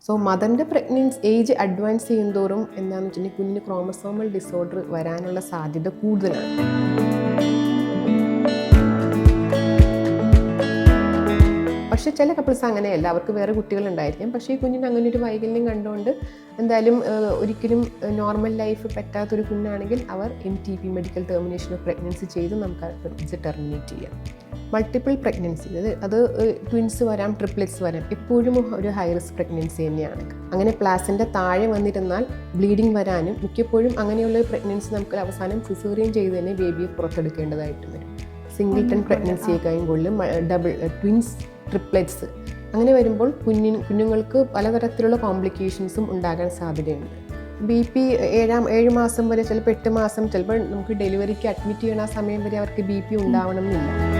So മദറിൻ്റെ age advance ചെയ്യുന്തോറും എന്താണെന്ന് വെച്ചിട്ടുണ്ടെങ്കിൽ കുഞ്ഞിന് ക്രോമസോമൽ ഡിസോർഡർ വരാനുള്ള സാധ്യത കൂടുതലാണ്. പക്ഷേ ചില കപ്പിൾസ് അങ്ങനെയല്ല, അവർക്ക് വേറെ കുട്ടികളുണ്ടായിരിക്കും. പക്ഷേ ഈ കുഞ്ഞിന് അങ്ങനെ ഒരു വൈകല്യം കണ്ടുകൊണ്ട് എന്തായാലും ഒരിക്കലും നോർമൽ ലൈഫ് പറ്റാത്തൊരു കുഞ്ഞാണെങ്കിൽ അവർ MTP medical termination of pregnancy ചെയ്ത് നമുക്ക് ആ പ്രഗ്നൻസി ടെർമിനേറ്റ് ചെയ്യാം. മൾട്ടിപ്പിൾ പ്രഗ്നൻസി, അത് ട്വിൻസ് വരാം, ട്രിപ്ലെറ്റ്സ് വരാം, എപ്പോഴും ഒരു ഹൈ റിസ്ക് പ്രഗ്നൻസി തന്നെയാണ്. അങ്ങനെ പ്ലാസൻ്റെ താഴെ വന്നിരുന്നാൽ ബ്ലീഡിങ് വരാനും മിക്കപ്പോഴും അങ്ങനെയുള്ള പ്രഗ്നൻസി നമുക്ക് അവസാനം സിസേറിയൻ ചെയ്ത് തന്നെ ബേബിയെ പുറത്തെടുക്കേണ്ടതായിട്ട് വരും. സിംഗിൾട്ടൺ പ്രഗ്നൻസിയേക്കാളും കൂടുതൽ ഡബിൾ, ട്വിൻസ്, ട്രിപ്ലെറ്റ്സ് അങ്ങനെ വരുമ്പോൾ കുഞ്ഞുങ്ങൾക്ക് പലതരത്തിലുള്ള കോംപ്ലിക്കേഷൻസും ഉണ്ടാകാൻ സാധ്യതയുണ്ട്. BP 7 മാസം വരെ, ചിലപ്പോൾ 8 മാസം, ചിലപ്പോൾ നമുക്ക് ഡെലിവറിക്ക് അഡ്മിറ്റ് ചെയ്യണ ആ സമയം വരെ അവർക്ക് BP ഉണ്ടാവണം എന്നില്ല.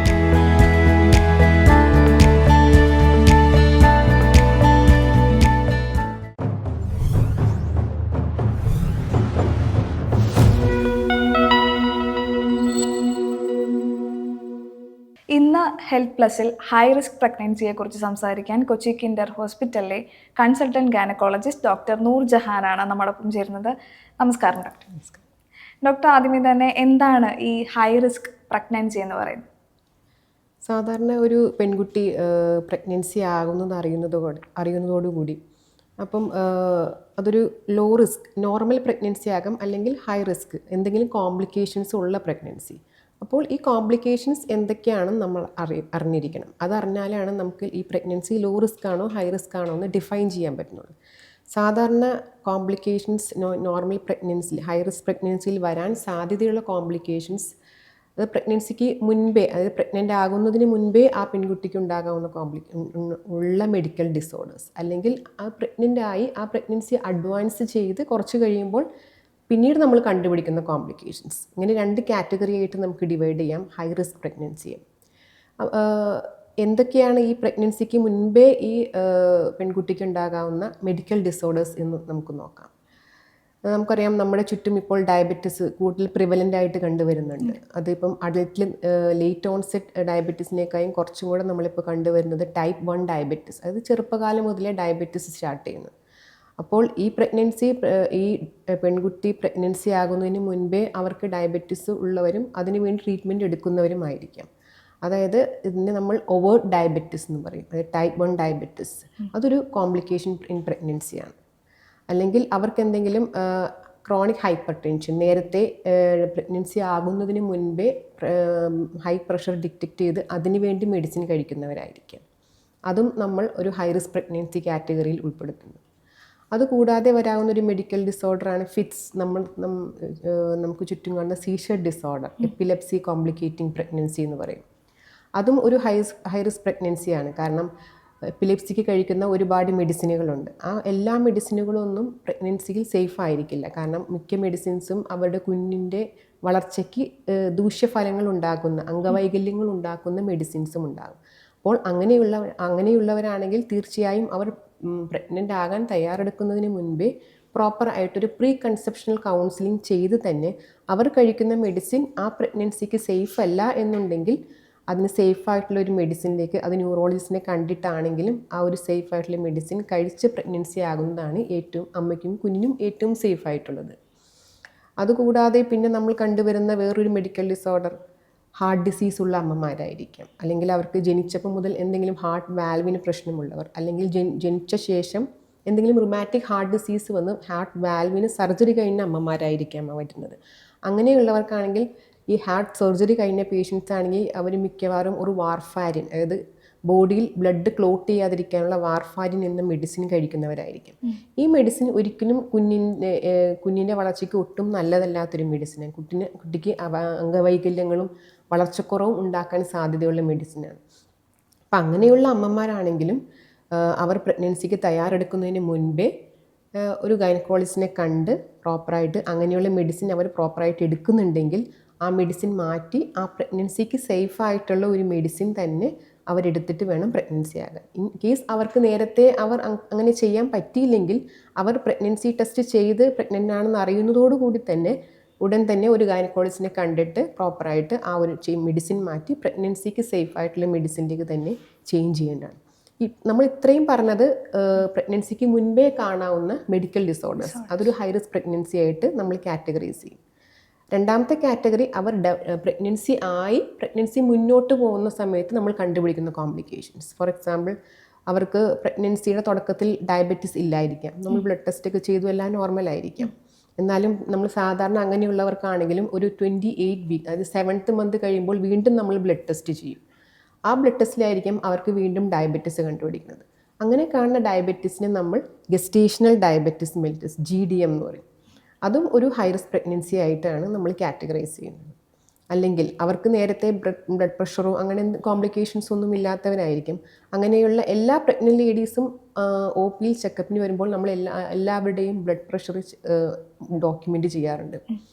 ഇന്ന് ഹെൽത്ത് പ്ലസിൽ ഹൈ റിസ്ക് പ്രഗ്നൻസിയെക്കുറിച്ച് സംസാരിക്കാൻ കൊച്ചി കിൻഡർ ഹോസ്പിറ്റലിലെ കൺസൾട്ടൻറ്റ് ഗൈനക്കോളജിസ്റ്റ് ഡോക്ടർ നൂർജഹാനാണ് നമ്മോടൊപ്പം ചേരുന്നത്. നമസ്കാരം ഡോക്ടർ. ഡോക്ടർ, ആദ്യമേ തന്നെ എന്താണ് ഈ ഹൈ റിസ്ക് പ്രഗ്നൻസി എന്ന് പറയുന്നത്? സാധാരണ ഒരു പെൺകുട്ടി പ്രഗ്നൻസി ആകുന്നത് അറിയുന്നതോടുകൂടി അപ്പം അതൊരു ലോ റിസ്ക് നോർമൽ പ്രഗ്നൻസി ആകാം, അല്ലെങ്കിൽ ഹൈ റിസ്ക് എന്തെങ്കിലും കോംപ്ലിക്കേഷൻസ് ഉള്ള പ്രഗ്നൻസി. അപ്പോൾ ഈ കോംപ്ലിക്കേഷൻസ് എന്തൊക്കെയാണെന്ന് നമ്മൾ അറിഞ്ഞിരിക്കണം. അതറിഞ്ഞാലാണ് നമുക്ക് ഈ പ്രഗ്നൻസി ലോ റിസ്ക് ആണോ ഹൈ റിസ്ക് ആണോ എന്ന് ഡിഫൈൻ ചെയ്യാൻ പറ്റുന്നുള്ളൂ. സാധാരണ കോംപ്ലിക്കേഷൻസ് നോർമൽ പ്രഗ്നൻസിയിൽ, ഹൈ റിസ്ക് പ്രഗ്നൻസിയിൽ വരാൻ സാധ്യതയുള്ള കോംപ്ലിക്കേഷൻസ് അത് പ്രഗ്നൻസിക്ക് മുൻപേ, അതായത് പ്രഗ്നൻ്റ് ആകുന്നതിന് മുൻപേ ആ പെൺകുട്ടിക്ക് ഉണ്ടാകാവുന്ന മെഡിക്കൽ ഡിസോർഡേഴ്സ്, അല്ലെങ്കിൽ ആ പ്രഗ്നൻ്റ് ആയി ആ പ്രഗ്നൻസി അഡ്വാൻസ് ചെയ്ത് കുറച്ച് കഴിയുമ്പോൾ പിന്നീട് നമ്മൾ കണ്ടുപിടിക്കുന്ന കോംപ്ലിക്കേഷൻസ്. ഇങ്ങനെ 2 കാറ്റഗറി ആയിട്ട് നമുക്ക് ഡിവൈഡ് ചെയ്യാം ഹൈ റിസ്ക് പ്രഗ്നൻസിയെ. എന്തൊക്കെയാണ് ഈ പ്രഗ്നൻസിക്ക് മുൻപേ ഈ പെൺകുട്ടിക്ക് ഉണ്ടാകാവുന്ന മെഡിക്കൽ ഡിസോർഡേഴ്സ് എന്ന് നമുക്ക് നോക്കാം. നമുക്കറിയാം, നമ്മുടെ ചുറ്റും ഇപ്പോൾ ഡയബറ്റിസ് കൂടുതൽ പ്രിവലൻ്റ് ആയിട്ട് കണ്ടുവരുന്നുണ്ട്. അതിപ്പം അഡൽട്ടിൽ ലേറ്റ് ഓൺസെറ്റ് ഡയബറ്റീസിനേക്കാളും കുറച്ചും കൂടെ നമ്മളിപ്പോൾ കണ്ടുവരുന്നത് ടൈപ്പ് 1 ഡയബറ്റിസ്, അതായത് ചെറുപ്പകാലം മുതലേ ഡയബറ്റിസ് സ്റ്റാർട്ട് ചെയ്യുന്നത്. അപ്പോൾ ഈ പെൺകുട്ടി പ്രഗ്നൻസി ആകുന്നതിന് മുൻപേ അവർക്ക് ഡയബറ്റിസ് ഉള്ളവരും അതിനുവേണ്ടി ട്രീറ്റ്മെൻറ്റ് എടുക്കുന്നവരുമായിരിക്കാം. അതായത് ഇതിനെ നമ്മൾ ഓവേർട്ട് ഡയബറ്റിസ് എന്ന് പറയും, അതായത് ടൈപ്പ് 1 ഡയബറ്റിസ്. അതൊരു കോംപ്ലിക്കേഷൻ ഇൻ പ്രഗ്നൻസിയാണ്. അല്ലെങ്കിൽ അവർക്ക് എന്തെങ്കിലും ക്രോണിക് ഹൈപ്പർ ടെൻഷൻ, നേരത്തെ പ്രഗ്നൻസി ആകുന്നതിന് മുൻപേ ഹൈ പ്രഷർ ഡിറ്റക്റ്റ് ചെയ്ത് അതിനുവേണ്ടി മെഡിസിൻ കഴിക്കുന്നവരായിരിക്കാം. അതും നമ്മൾ ഒരു ഹൈ റിസ്ക് പ്രഗ്നൻസി കാറ്റഗറിയിൽ ഉൾപ്പെടുത്തുന്നു. അതുകൂടാതെ വരാവുന്ന ഒരു മെഡിക്കൽ ഡിസോർഡറാണ് ഫിറ്റ്സ്. നമുക്ക് ചുറ്റും കാണുന്ന seizure disorder, epilepsy complicating pregnancy എന്ന് പറയും. അതും ഒരു ഹൈ റിസ്ക് പ്രഗ്നൻസിയാണ്. കാരണം എപ്പിലെപ്സിക്ക് കഴിക്കുന്ന ഒരുപാട് മെഡിസിനുകളുണ്ട്. ആ എല്ലാ മെഡിസിനുകളൊന്നും പ്രഗ്നൻസിയിൽ സേഫ് ആയിരിക്കില്ല. കാരണം മിക്ക മെഡിസിൻസും അവരുടെ കുഞ്ഞിൻ്റെ വളർച്ചയ്ക്ക് ദൂഷ്യഫലങ്ങൾ ഉണ്ടാക്കുന്ന, അംഗവൈകല്യങ്ങൾ ഉണ്ടാക്കുന്ന മെഡിസിൻസും ഉണ്ടാകും. അപ്പോൾ അങ്ങനെയുള്ളവരാണെങ്കിൽ തീർച്ചയായും അവർ പ്രഗ്നൻ്റ് ആകാൻ തയ്യാറെടുക്കുന്നതിന് മുൻപേ പ്രോപ്പർ ആയിട്ടൊരു പ്രീ കൺസെപ്ഷണൽ കൗൺസിലിംഗ് ചെയ്ത് തന്നെ അവർ കഴിക്കുന്ന മെഡിസിൻ ആ പ്രഗ്നൻസിക്ക് സേഫ് അല്ല എന്നുണ്ടെങ്കിൽ അതിന് സേഫായിട്ടുള്ള ഒരു മെഡിസിനിലേക്ക്, അത് ന്യൂറോളജിസ്റ്റിനെ കണ്ടിട്ടാണെങ്കിലും ആ ഒരു സേഫ് ആയിട്ടുള്ള മെഡിസിൻ കഴിച്ച് പ്രഗ്നൻസി ആകുന്നതാണ് അമ്മയ്ക്കും കുഞ്ഞിനും ഏറ്റവും സേഫ് ആയിട്ടുള്ളത്. അതുകൂടാതെ പിന്നെ നമ്മൾ കണ്ടുവരുന്ന വേറൊരു മെഡിക്കൽ ഡിസോർഡർ ഹാർട്ട് ഡിസീസ് ഉള്ള അമ്മമാരായിരിക്കാം. അല്ലെങ്കിൽ അവർക്ക് ജനിച്ചപ്പോൾ മുതൽ എന്തെങ്കിലും ഹാർട്ട് വാൽവിന് പ്രശ്നമുള്ളവർ, അല്ലെങ്കിൽ ജനിച്ച ശേഷം എന്തെങ്കിലും റുമാറ്റിക് ഹാർട്ട് ഡിസീസ് വന്ന് ഹാർട്ട് വാൽവിന് സർജറി കഴിഞ്ഞ അമ്മമാരായിരിക്കാം വരുന്നത്. അങ്ങനെയുള്ളവർക്കാണെങ്കിൽ ഈ ഹാർട്ട് സർജറി കഴിഞ്ഞ പേഷ്യൻസ് ആണെങ്കിൽ അവർ മിക്കവാറും ഒരു വാർഫാരിൻ, അതായത് ബോഡിയിൽ ബ്ലഡ് ക്ലോട്ട് ചെയ്യാതിരിക്കാനുള്ള വാർഫാരിൻ എന്ന മെഡിസിൻ കഴിക്കുന്നവരായിരിക്കും. ഈ മെഡിസിൻ ഒരിക്കലും കുഞ്ഞിൻ്റെ വളർച്ചയ്ക്ക് ഒട്ടും നല്ലതല്ലാത്തൊരു മെഡിസിനാണ്. കുട്ടിക്ക് അംഗവൈകല്യങ്ങളും വളർച്ചക്കുറവും ഉണ്ടാക്കാൻ സാധ്യതയുള്ള മെഡിസിനാണ്. അപ്പം അങ്ങനെയുള്ള അമ്മമാരാണെങ്കിലും അവർ പ്രഗ്നൻസിക്ക് തയ്യാറെടുക്കുന്നതിന് മുൻപേ ഒരു ഗൈനക്കോളജിസ്റ്റിനെ കണ്ട് പ്രോപ്പറായിട്ട് അങ്ങനെയുള്ള മെഡിസിൻ അവർ പ്രോപ്പറായിട്ട് എടുക്കുന്നുണ്ടെങ്കിൽ ആ മെഡിസിൻ മാറ്റി ആ പ്രഗ്നൻസിക്ക് സേഫായിട്ടുള്ള ഒരു മെഡിസിൻ തന്നെ അവരെടുത്തിട്ട് വേണം പ്രഗ്നൻസി ആകാൻ. ഇൻ കേസ് അവർക്ക് നേരത്തെ അങ്ങനെ ചെയ്യാൻ പറ്റിയില്ലെങ്കിൽ അവർ പ്രഗ്നൻസി ടെസ്റ്റ് ചെയ്ത് പ്രഗ്നൻ്റ് ആണെന്ന് അറിയുന്നതോടുകൂടി തന്നെ ഉടൻ തന്നെ ഒരു ഗൈനക്കോളജിസ്റ്റിനെ കണ്ടിട്ട് പ്രോപ്പറായിട്ട് ആ ഒരു മെഡിസിൻ മാറ്റി പ്രഗ്നൻസിക്ക് സേഫ് ആയിട്ടുള്ള മെഡിസിനിലേക്ക് തന്നെ ചേഞ്ച് ചെയ്യേണ്ടതാണ്. നമ്മൾ ഇത്രയും പറഞ്ഞത് പ്രഗ്നൻസിക്ക് മുൻപേ കാണാവുന്ന മെഡിക്കൽ ഡിസോർഡേഴ്സ്, അതൊരു ഹൈ റിസ്ക് പ്രഗ്നൻസി ആയിട്ട് നമ്മൾ കാറ്റഗറൈസ് ചെയ്യും. രണ്ടാമത്തെ കാറ്റഗറി അവർ പ്രഗ്നൻസി മുന്നോട്ട് പോകുന്ന സമയത്ത് നമ്മൾ കണ്ടുപിടിക്കുന്ന കോംപ്ലിക്കേഷൻസ്. ഫോർ എക്സാമ്പിൾ, അവർക്ക് പ്രഗ്നൻസിയുടെ തുടക്കത്തിൽ ഡയബറ്റീസ് ഇല്ലായിരിക്കാം, നമ്മൾ ബ്ലഡ് ടെസ്റ്റ് ഒക്കെ ചെയ്തു, എല്ലാം നോർമലായിരിക്കാം. എന്നാലും നമ്മൾ സാധാരണ അങ്ങനെയുള്ളവർക്കാണെങ്കിലും ഒരു 28 വീക്ക്, അതായത് 7th മന്ത് കഴിയുമ്പോൾ വീണ്ടും നമ്മൾ ബ്ലഡ് ടെസ്റ്റ് ചെയ്യും. ആ ബ്ലഡ് ടെസ്റ്റിലായിരിക്കും അവർക്ക് വീണ്ടും ഡയബറ്റീസ് കണ്ടുപിടിക്കുന്നത്. അങ്ങനെ കാണുന്ന ഡയബറ്റീസിനെ നമ്മൾ ഗസ്റ്റേഷണൽ ഡയബറ്റീസ് മെലിറ്റസ്, GDM എന്ന് പറയും. അതും ഒരു ഹൈ റിസ്ക് പ്രഗ്നൻസി ആയിട്ടാണ് നമ്മൾ കാറ്റഗറൈസ് ചെയ്യുന്നത്. അല്ലെങ്കിൽ അവർക്ക് നേരത്തെ ബ്ലഡ് പ്രഷറോ അങ്ങനെ കോംപ്ലിക്കേഷൻസ് ഒന്നും ഇല്ലാത്തവരായിരിക്കും. അങ്ങനെയുള്ള എല്ലാ പ്രഗ്നൻ്റ് ലേഡീസും OP ചെക്കപ്പിന് വരുമ്പോൾ നമ്മൾ എല്ലാവരുടെയും ബ്ലഡ് പ്രഷർ ഡോക്യുമെൻ്റ് ചെയ്യാറുണ്ട്.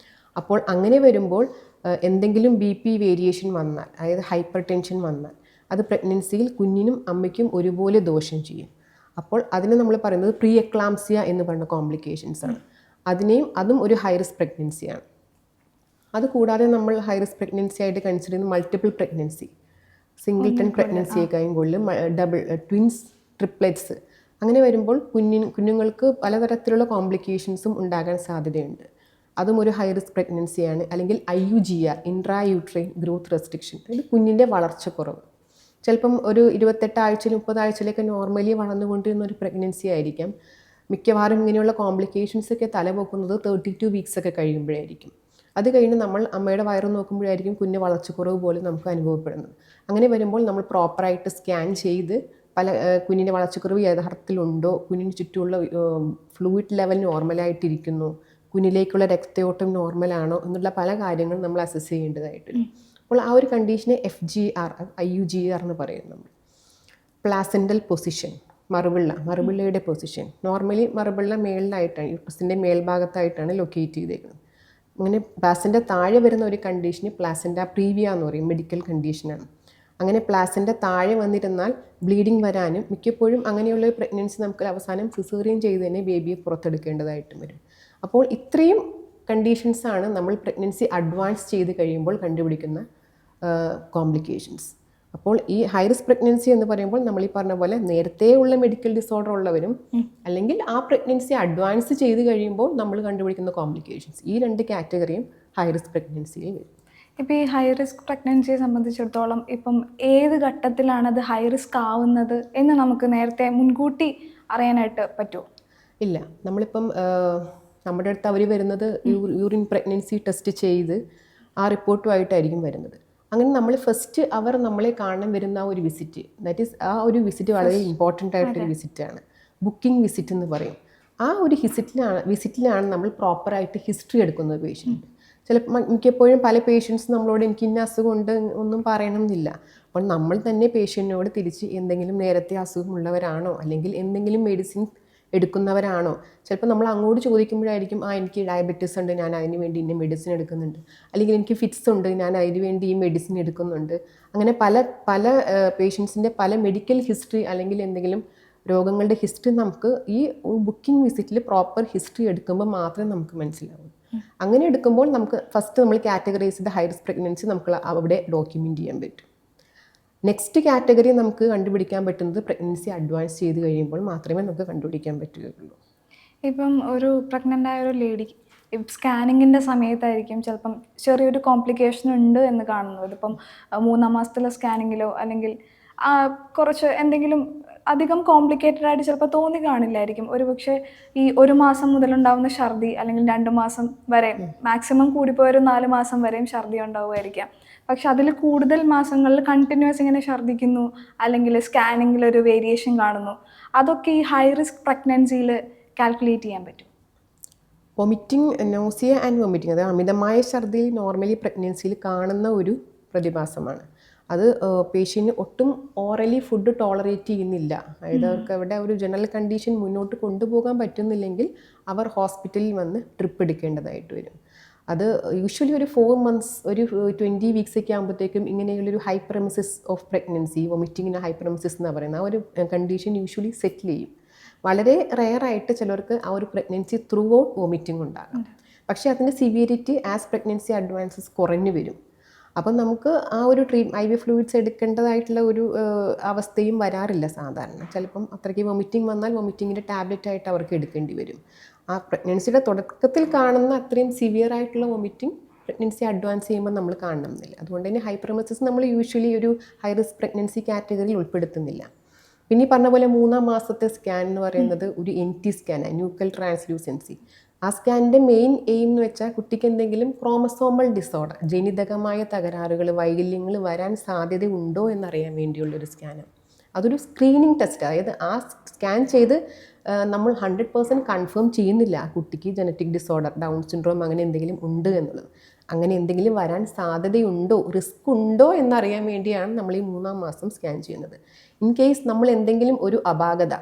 അപ്പോൾ അങ്ങനെ വരുമ്പോൾ എന്തെങ്കിലും BP വേരിയേഷൻ വന്നാൽ, അതായത് ഹൈപ്പർ ടെൻഷൻ വന്നാൽ, അത് പ്രഗ്നൻസിയിൽ കുഞ്ഞിനും അമ്മയ്ക്കും ഒരുപോലെ ദോഷം ചെയ്യും. അപ്പോൾ അതിന് നമ്മൾ പറയുന്നത് പ്രീ എക്ലാംസിയ എന്ന് പറയുന്ന കോംപ്ലിക്കേഷൻസ് ആണ്. അതും ഒരു ഹൈ റിസ്ക് പ്രഗ്നൻസിയാണ്. അതുകൂടാതെ നമ്മൾ ഹൈ റിസ്ക് പ്രഗ്നൻസി ആയിട്ട് കൺസിഡർ ചെയ്യുന്ന മൾട്ടിപ്പിൾ പ്രഗ്നൻസി, സിംഗിൾട്ടൺ പ്രഗ്നൻസിയേക്കാളും കൂടുതൽ ട്വിൻസ്, ട്രിപ്ലെറ്റ്സ്. അങ്ങനെ വരുമ്പോൾ കുഞ്ഞുങ്ങൾക്ക് പലതരത്തിലുള്ള കോംപ്ലിക്കേഷൻസും ഉണ്ടാകാൻ സാധ്യതയുണ്ട്. അതും ഒരു ഹൈ റിസ്ക് പ്രഗ്നൻസിയാണ്. അല്ലെങ്കിൽ IUGR, intra uterine growth restriction, അതായത് കുഞ്ഞിൻ്റെ വളർച്ചക്കുറവ്. ചിലപ്പം ഒരു 28 ആഴ്ചയിൽ 30 ആഴ്ചയിലൊക്കെ നോർമലി വളർന്നുകൊണ്ടിരുന്ന ഒരു പ്രഗ്നൻസി ആയിരിക്കാം. മിക്കവാറും ഇങ്ങനെയുള്ള കോംപ്ലിക്കേഷൻസ് ഒക്കെ തലപൊക്കുന്നത് 32 വീക്സ് ഒക്കെ കഴിയുമ്പോഴായിരിക്കും. അത് കഴിഞ്ഞ് നമ്മൾ അമ്മയുടെ വയറ് നോക്കുമ്പോഴായിരിക്കും കുഞ്ഞ് വളർച്ചക്കുറവ് പോലും നമുക്ക് അനുഭവപ്പെടുന്നത്. അങ്ങനെ വരുമ്പോൾ നമ്മൾ പ്രോപ്പറായിട്ട് സ്കാൻ ചെയ്ത് കുഞ്ഞിൻ്റെ വളർച്ചക്കുറവ് യഥാർത്ഥത്തിലുണ്ടോ, കുഞ്ഞിന് ചുറ്റുമുള്ള ഫ്ലൂയിഡ് ലെവൽ നോർമലായിട്ടിരിക്കുന്നു, കുഞ്ഞിലേക്കുള്ള രക്തയോട്ടം നോർമലാണോ എന്നുള്ള പല കാര്യങ്ങളും നമ്മൾ അസസ് ചെയ്യേണ്ടതായിട്ട് വരും. അപ്പോൾ ആ ഒരു കണ്ടീഷനെ FGR, IUGR എന്ന് പറയും നമ്മൾ. പ്ലാസെൻ്റൽ പൊസിഷൻ, മറുപിള്ളയുടെ പൊസിഷൻ. നോർമലി മറുപിള്ള മേളിലായിട്ടാണ്, യൂട്രസിൻ്റെ മേൽഭാഗത്തായിട്ടാണ് ലൊക്കേറ്റ് ചെയ്തേക്കുന്നത്. അങ്ങനെ പ്ലാസെൻ്റ താഴെ വരുന്ന ഒരു കണ്ടീഷന് പ്ലാസെൻ്റ പ്രീവിയ എന്ന് പറയും, മെഡിക്കൽ കണ്ടീഷനാണ്. അങ്ങനെ പ്ലാസെൻ്റ താഴെ വന്നിരുന്നാൽ ബ്ലീഡിങ് വരാനും മിക്കപ്പോഴും അങ്ങനെയുള്ള പ്രഗ്നൻസി നമുക്ക് അവസാനം സിസേറിയൻ ചെയ്ത് തന്നെ ബേബിയെ പുറത്തെടുക്കേണ്ടതായിട്ടും വരും. അപ്പോൾ ഇത്രയും കണ്ടീഷൻസാണ് നമ്മൾ പ്രഗ്നൻസി അഡ്വാൻസ് ചെയ്ത് കഴിയുമ്പോൾ കണ്ടുപിടിക്കുന്ന കോംപ്ലിക്കേഷൻസ്. അപ്പോൾ ഈ ഹൈ റിസ്ക് പ്രഗ്നൻസി എന്ന് പറയുമ്പോൾ നമ്മൾ ഈ പറഞ്ഞ പോലെ നേരത്തെ ഉള്ള മെഡിക്കൽ ഡിസോർഡർ ഉള്ളവരും, അല്ലെങ്കിൽ ആ പ്രഗ്നൻസി അഡ്വാൻസ് ചെയ്ത് കഴിയുമ്പോൾ നമ്മൾ കണ്ടുപിടിക്കുന്ന കോംപ്ലിക്കേഷൻസ്, ഈ 2 കാറ്റഗറിയും ഹൈ റിസ്ക് പ്രഗ്നൻസിയിൽ വരും. ഇപ്പോൾ ഈ ഹൈ റിസ്ക് പ്രഗ്നൻസിയെ സംബന്ധിച്ചിടത്തോളം ഇപ്പം ഏത് ഘട്ടത്തിലാണ് അത് ഹൈ റിസ്ക് ആവുന്നത് എന്ന് നമുക്ക് നേരത്തെ മുൻകൂട്ടി അറിയാനായിട്ട് പറ്റുമോ? ഇല്ല. നമ്മളിപ്പം നമ്മുടെ അടുത്ത് അവർ വരുന്നത് യൂറിൻ പ്രഗ്നൻസി ടെസ്റ്റ് ചെയ്ത് ആ റിപ്പോർട്ടുമായിട്ടായിരിക്കും വരുന്നത്. അങ്ങനെ നമ്മൾ ഫസ്റ്റ് അവർ നമ്മളെ കാണാൻ വരുന്ന ആ ഒരു വിസിറ്റ്, ദാറ്റ് ഈസ് ആ ഒരു വിസിറ്റ് വളരെ ഇമ്പോർട്ടൻ്റ് ആയിട്ടൊരു വിസിറ്റാണ്. ബുക്കിംഗ് വിസിറ്റ് എന്ന് പറയും. ആ ഒരു വിസിറ്റിലാണ് നമ്മൾ പ്രോപ്പറായിട്ട് ഹിസ്റ്ററി എടുക്കുന്നത് പേഷ്യൻ്റ്. മിക്കപ്പോഴും പല പേഷ്യൻസ് നമ്മളോട് എനിക്ക് ഇന്ന അസുഖം ഉണ്ട് ഒന്നും പറയണമെന്നില്ല. അപ്പോൾ നമ്മൾ തന്നെ പേഷ്യൻറ്റിനോട് തിരിച്ച് എന്തെങ്കിലും നേരത്തെ അസുഖമുള്ളവരാണോ, അല്ലെങ്കിൽ എന്തെങ്കിലും മെഡിസിൻ എടുക്കുന്നവരാണോ, ചിലപ്പോൾ നമ്മൾ അങ്ങോട്ട് ചോദിക്കുമ്പോഴായിരിക്കും എനിക്ക് ഡയബറ്റീസ് ഉണ്ട്, ഞാൻ അതിന് വേണ്ടി ഇന്ന മെഡിസിൻ എടുക്കുന്നുണ്ട്, അല്ലെങ്കിൽ എനിക്ക് ഫിറ്റ്സ് ഉണ്ട്, ഞാൻ അതിന് വേണ്ടി ഈ മെഡിസിൻ എടുക്കുന്നുണ്ട്. അങ്ങനെ പല പേഷ്യൻസിൻ്റെ പല മെഡിക്കൽ ഹിസ്റ്ററി അല്ലെങ്കിൽ എന്തെങ്കിലും രോഗങ്ങളുടെ ഹിസ്റ്ററി നമുക്ക് ഈ ബുക്കിംഗ് വിസിറ്റിൽ പ്രോപ്പർ ഹിസ്റ്ററി എടുക്കുമ്പോൾ മാത്രമേ നമുക്ക് മനസ്സിലാവൂ. അങ്ങനെ എടുക്കുമ്പോൾ നമുക്ക് ഫസ്റ്റ് നമ്മൾ കാറ്റഗറൈസ് ചെയ്ത ഹൈ റിസ്ക് പ്രഗ്നൻസി നമുക്ക് അവിടെ ഡോക്യുമെൻ്റ് ചെയ്യാൻ പറ്റും. നെക്സ്റ്റ് കാറ്റഗറി നമുക്ക് കണ്ടുപിടിക്കാൻ പറ്റുന്നത് പ്രഗ്നൻസി അഡ്വാൻസ് ചെയ്ത് കഴിയുമ്പോൾ മാത്രമേ നമുക്ക് കണ്ടുപിടിക്കാൻ പറ്റുകയുള്ളൂ. ഇപ്പം ഒരു പ്രഗ്നൻ്റ് ആയ ഒരു ലേഡി സ്കാനിങ്ങിൻ്റെ സമയത്തായിരിക്കും ചിലപ്പം ചെറിയൊരു കോംപ്ലിക്കേഷൻ ഉണ്ട് എന്ന് കാണുന്നത്. ഇതിപ്പം 3-ാം മാസത്തിലെ സ്കാനിങ്ങിലോ അല്ലെങ്കിൽ കുറച്ച് എന്തെങ്കിലും അധികം കോംപ്ലിക്കേറ്റഡ് ആയിട്ട് ചിലപ്പോൾ തോന്നി കാണില്ലായിരിക്കും. ഒരുപക്ഷെ ഈ 1 മാസം മുതലുണ്ടാകുന്ന ഛർദി അല്ലെങ്കിൽ 2 മാസം വരെ, മാക്സിമം കൂടിപ്പോയൊരു 4 മാസം വരെയും ഛർദി ഉണ്ടാവുമായിരിക്കാം. പക്ഷെ അതിൽ കൂടുതൽ മാസങ്ങളിൽ കണ്ടിന്യൂസ് ഇങ്ങനെ ഛർദിക്കുന്നു, അല്ലെങ്കിൽ സ്കാനിങ്ങിൽ ഒരു വേരിയേഷൻ കാണുന്നു. അതൊക്കെ ഈ ഹൈ റിസ്ക് പ്രഗ്നൻസിയിൽ കാൽക്കുലേറ്റ് ചെയ്യാൻ പറ്റും. വൊമിറ്റിംഗ്, നോസിയ ആൻഡ് വൊമിറ്റിംഗ്, അത് അമിതമായ ഛർദിയിൽ നോർമലി പ്രഗ്നൻസിയിൽ കാണുന്ന ഒരു പ്രതിഭാസമാണ്. അത് പേഷ്യൻറ്റിന് ഒട്ടും ഓറലി ഫുഡ് ടോളറേറ്റ് ചെയ്യുന്നില്ല, അതായത് അവർക്ക് അവിടെ ഒരു ജനറൽ കണ്ടീഷൻ മുന്നോട്ട് കൊണ്ടുപോകാൻ പറ്റുന്നില്ലെങ്കിൽ അവർ ഹോസ്പിറ്റലിൽ വന്ന് ട്രിപ്പ് എടുക്കേണ്ടതായിട്ട് വരും. അത് യൂഷ്വലി ഒരു 4 months, ഒരു 20 വീക്സ് ഒക്കെ ആകുമ്പോഴത്തേക്കും ഇങ്ങനെയുള്ളൊരു ഹൈപ്പറെമിസിസ് ഓഫ് പ്രഗ്നൻസി, വൊമിറ്റിങ്ങിന് ഹൈപ്പറെമിസിസ് എന്ന് പറയുന്ന ആ ഒരു കണ്ടീഷൻ യൂഷ്വലി സെറ്റിൽ ചെയ്യും. വളരെ റെയറായിട്ട് ചിലർക്ക് ആ ഒരു പ്രഗ്നൻസി ത്രൂ ഔട്ട് വോമിറ്റിംഗ് ഉണ്ടാകാം. പക്ഷേ അതിൻ്റെ സിവിയറിറ്റി ആസ് പ്രഗ്നൻസി അഡ്വാൻസസ് കുറഞ്ഞു വരും. അപ്പം നമുക്ക് ആ ഒരു IVF ഫ്ലൂയിഡ്സ് എടുക്കേണ്ടതായിട്ടുള്ള ഒരു അവസ്ഥയും വരാറില്ല സാധാരണ. ചിലപ്പം അത്രയ്ക്ക് വൊമിറ്റിംഗ് വന്നാൽ വൊമിറ്റിങ്ങിൻ്റെ ടാബ്ലറ്റ് ആയിട്ട് അവർക്ക് എടുക്കേണ്ടി വരും. ആ പ്രഗ്നൻസിയുടെ തുടക്കത്തിൽ കാണുന്ന അത്രയും സിവിയർ ആയിട്ടുള്ള വൊമിറ്റിംഗ് പ്രഗ്നൻസി അഡ്വാൻസ് ചെയ്യുമ്പോൾ നമ്മൾ കാണണമെന്നില്ല. അതുകൊണ്ട് തന്നെ ഹൈപ്പർമെസിസ് നമ്മൾ യൂഷ്വലി ഒരു ഹൈ റിസ്ക് പ്രഗ്നൻസി കാറ്റഗറിയിൽ ഉൾപ്പെടുത്തുന്നില്ല. പിന്നെ ഈ പറഞ്ഞ പോലെ 3-ാം മാസത്തെ സ്കാൻ എന്ന് പറയുന്നത് ഒരു NT സ്കാനാണ്, ന്യൂക്കൽ ട്രാൻസ്ലൂസൻസി. ആ സ്കാനിൻ്റെ മെയിൻ എയിം എന്ന് വെച്ചാൽ കുട്ടിക്ക് എന്തെങ്കിലും ക്രോമസോമൽ ഡിസോർഡർ, ജനിതകമായ തകരാറുകൾ, വൈകല്യങ്ങൾ വരാൻ സാധ്യതയുണ്ടോ എന്നറിയാൻ വേണ്ടിയുള്ളൊരു സ്കാനാണ്. അതൊരു സ്ക്രീനിങ് ടെസ്റ്റ്. അതായത് ആ സ്കാൻ ചെയ്ത് നമ്മൾ 100% കൺഫേം ചെയ്യുന്നില്ല ആ കുട്ടിക്ക് ജനറ്റിക് ഡിസോർഡർ, ഡൗൺ സിൻഡ്രോം അങ്ങനെ എന്തെങ്കിലും ഉണ്ട് എന്നുള്ളത്. അങ്ങനെ എന്തെങ്കിലും വരാൻ സാധ്യതയുണ്ടോ, റിസ്ക് ഉണ്ടോ എന്നറിയാൻ വേണ്ടിയാണ് നമ്മൾ ഈ 3-ാം മാസം സ്കാൻ ചെയ്യുന്നത്. ഇൻ കേസ് നമ്മൾ എന്തെങ്കിലും ഒരു അപാകത,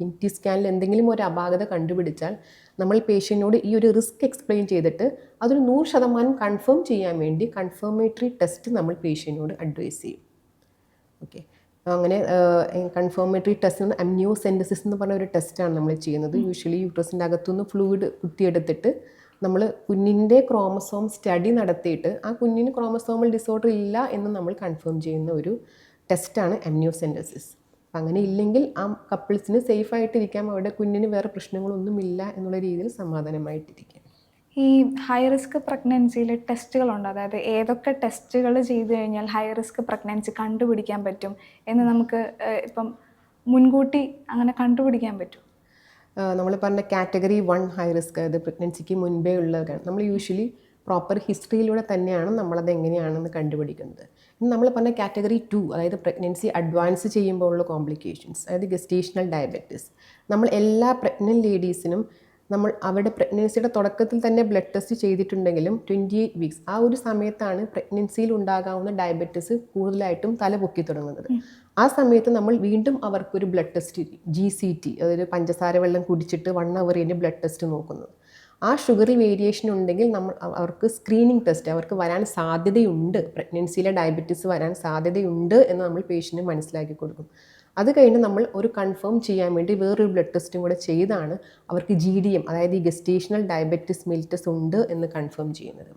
NT സ്കാനിൽ എന്തെങ്കിലും ഒരു അപാകത കണ്ടുപിടിച്ചാൽ നമ്മൾ പേഷ്യൻറ്റിനോട് ഈ ഒരു റിസ്ക് എക്സ്പ്ലെയിൻ ചെയ്തിട്ട് അതൊരു 100% കൺഫേം ചെയ്യാൻ വേണ്ടി കൺഫർമേറ്ററി ടെസ്റ്റ് നമ്മൾ പേഷ്യൻറ്റിനോട് അഡ്വൈസ് ചെയ്യും. ഓക്കെ, അങ്ങനെ കൺഫർമേറ്ററി ടെസ്റ്റ് അമ്നിയോസെൻറ്റസിസ് എന്ന് പറഞ്ഞ ഒരു ടെസ്റ്റാണ് നമ്മൾ ചെയ്യുന്നത്. യൂഷ്വലി യൂട്രസിൻ്റെ അകത്തുനിന്ന് ഫ്ലൂയിഡ് കുത്തിയെടുത്തിട്ട് നമ്മൾ കുഞ്ഞിൻ്റെ ക്രോമസോം സ്റ്റഡി നടത്തിയിട്ട് ആ കുഞ്ഞിന് ക്രോമസോമൽ ഡിസോർഡർ ഇല്ല എന്ന് നമ്മൾ കൺഫേം ചെയ്യുന്ന ഒരു ടെസ്റ്റാണ് അമ്നിയോസെൻറ്റസിസ്. അങ്ങനെ ഇല്ലെങ്കിൽ ആ കപ്പിൾസിന് സേഫായിട്ടിരിക്കാം, അവരുടെ കുഞ്ഞിന് വേറെ പ്രശ്നങ്ങളൊന്നുമില്ല എന്നുള്ള രീതിയിൽ സമാധാനമായിട്ടിരിക്കാം. ഈ ഹൈ റിസ്ക് പ്രഗ്നൻസിയിൽ ടെസ്റ്റുകളുണ്ട്, അതായത് ഏതൊക്കെ ടെസ്റ്റുകൾ ചെയ്തു കഴിഞ്ഞാൽ ഹൈ റിസ്ക് പ്രഗ്നൻസി കണ്ടുപിടിക്കാൻ പറ്റും എന്ന് നമുക്ക് ഇപ്പം മുൻകൂട്ടി അങ്ങനെ കണ്ടുപിടിക്കാൻ പറ്റും? നമ്മൾ പറഞ്ഞ കാറ്റഗറി 1 ഹൈ റിസ്ക്, അതായത് പ്രഗ്നൻസിക്ക് മുൻപേ ഉള്ളതാണ്. നമ്മൾ യൂഷ്വലി പ്രോപ്പർ ഹിസ്റ്ററിയിലൂടെ തന്നെയാണ് നമ്മളത് എങ്ങനെയാണെന്ന് കണ്ടുപിടിക്കുന്നത്. നമ്മൾ പറഞ്ഞ കാറ്റഗറി 2, അതായത് പ്രഗ്നൻസി അഡ്വാൻസ് ചെയ്യുമ്പോൾ ഉള്ള കോംപ്ലിക്കേഷൻസ്, അതായത് ഗസ്റ്റേഷണൽ ഡയബറ്റിസ്. നമ്മൾ എല്ലാ പ്രഗ്നൻറ്റ് ലേഡീസിനും നമ്മൾ അവരുടെ പ്രഗ്നൻസിയുടെ തുടക്കത്തിൽ തന്നെ ബ്ലഡ് ടെസ്റ്റ് ചെയ്തിട്ടുണ്ടെങ്കിലും 28 വീക്സ് ആ ഒരു സമയത്താണ് പ്രഗ്നൻസിയിൽ ഉണ്ടാകാവുന്ന ഡയബറ്റിസ് കൂടുതലായിട്ടും തലപൊക്കി തുടങ്ങുന്നത്. ആ സമയത്ത് നമ്മൾ വീണ്ടും അവർക്കൊരു ബ്ലഡ് ടെസ്റ്റ് GCT, അതായത് പഞ്ചസാര വെള്ളം കുടിച്ചിട്ട് 1 hour കഴിഞ്ഞ് ബ്ലഡ് ടെസ്റ്റ് നോക്കുന്നത്. ആ ഷുഗറിൽ വേരിയേഷൻ ഉണ്ടെങ്കിൽ നമ്മൾ അവർക്ക് സ്ക്രീനിങ് ടെസ്റ്റ്, അവർക്ക് വരാൻ സാധ്യതയുണ്ട്, പ്രഗ്നൻസിയിലെ ഡയബറ്റിസ് വരാൻ സാധ്യതയുണ്ട് എന്ന് നമ്മൾ പേഷ്യൻറ്റിന് മനസ്സിലാക്കി കൊടുക്കും. അത് കഴിഞ്ഞ് നമ്മൾ ഒരു കൺഫേം ചെയ്യാൻ വേണ്ടി വേറൊരു ബ്ലഡ് ടെസ്റ്റും കൂടെ ചെയ്താണ് അവർക്ക് GDM, അതായത് ഈ ഗസ്റ്റേഷണൽ ഡയബറ്റിസ് മെലിറ്റസ് ഉണ്ട് എന്ന് കൺഫേം ചെയ്യുന്നത്.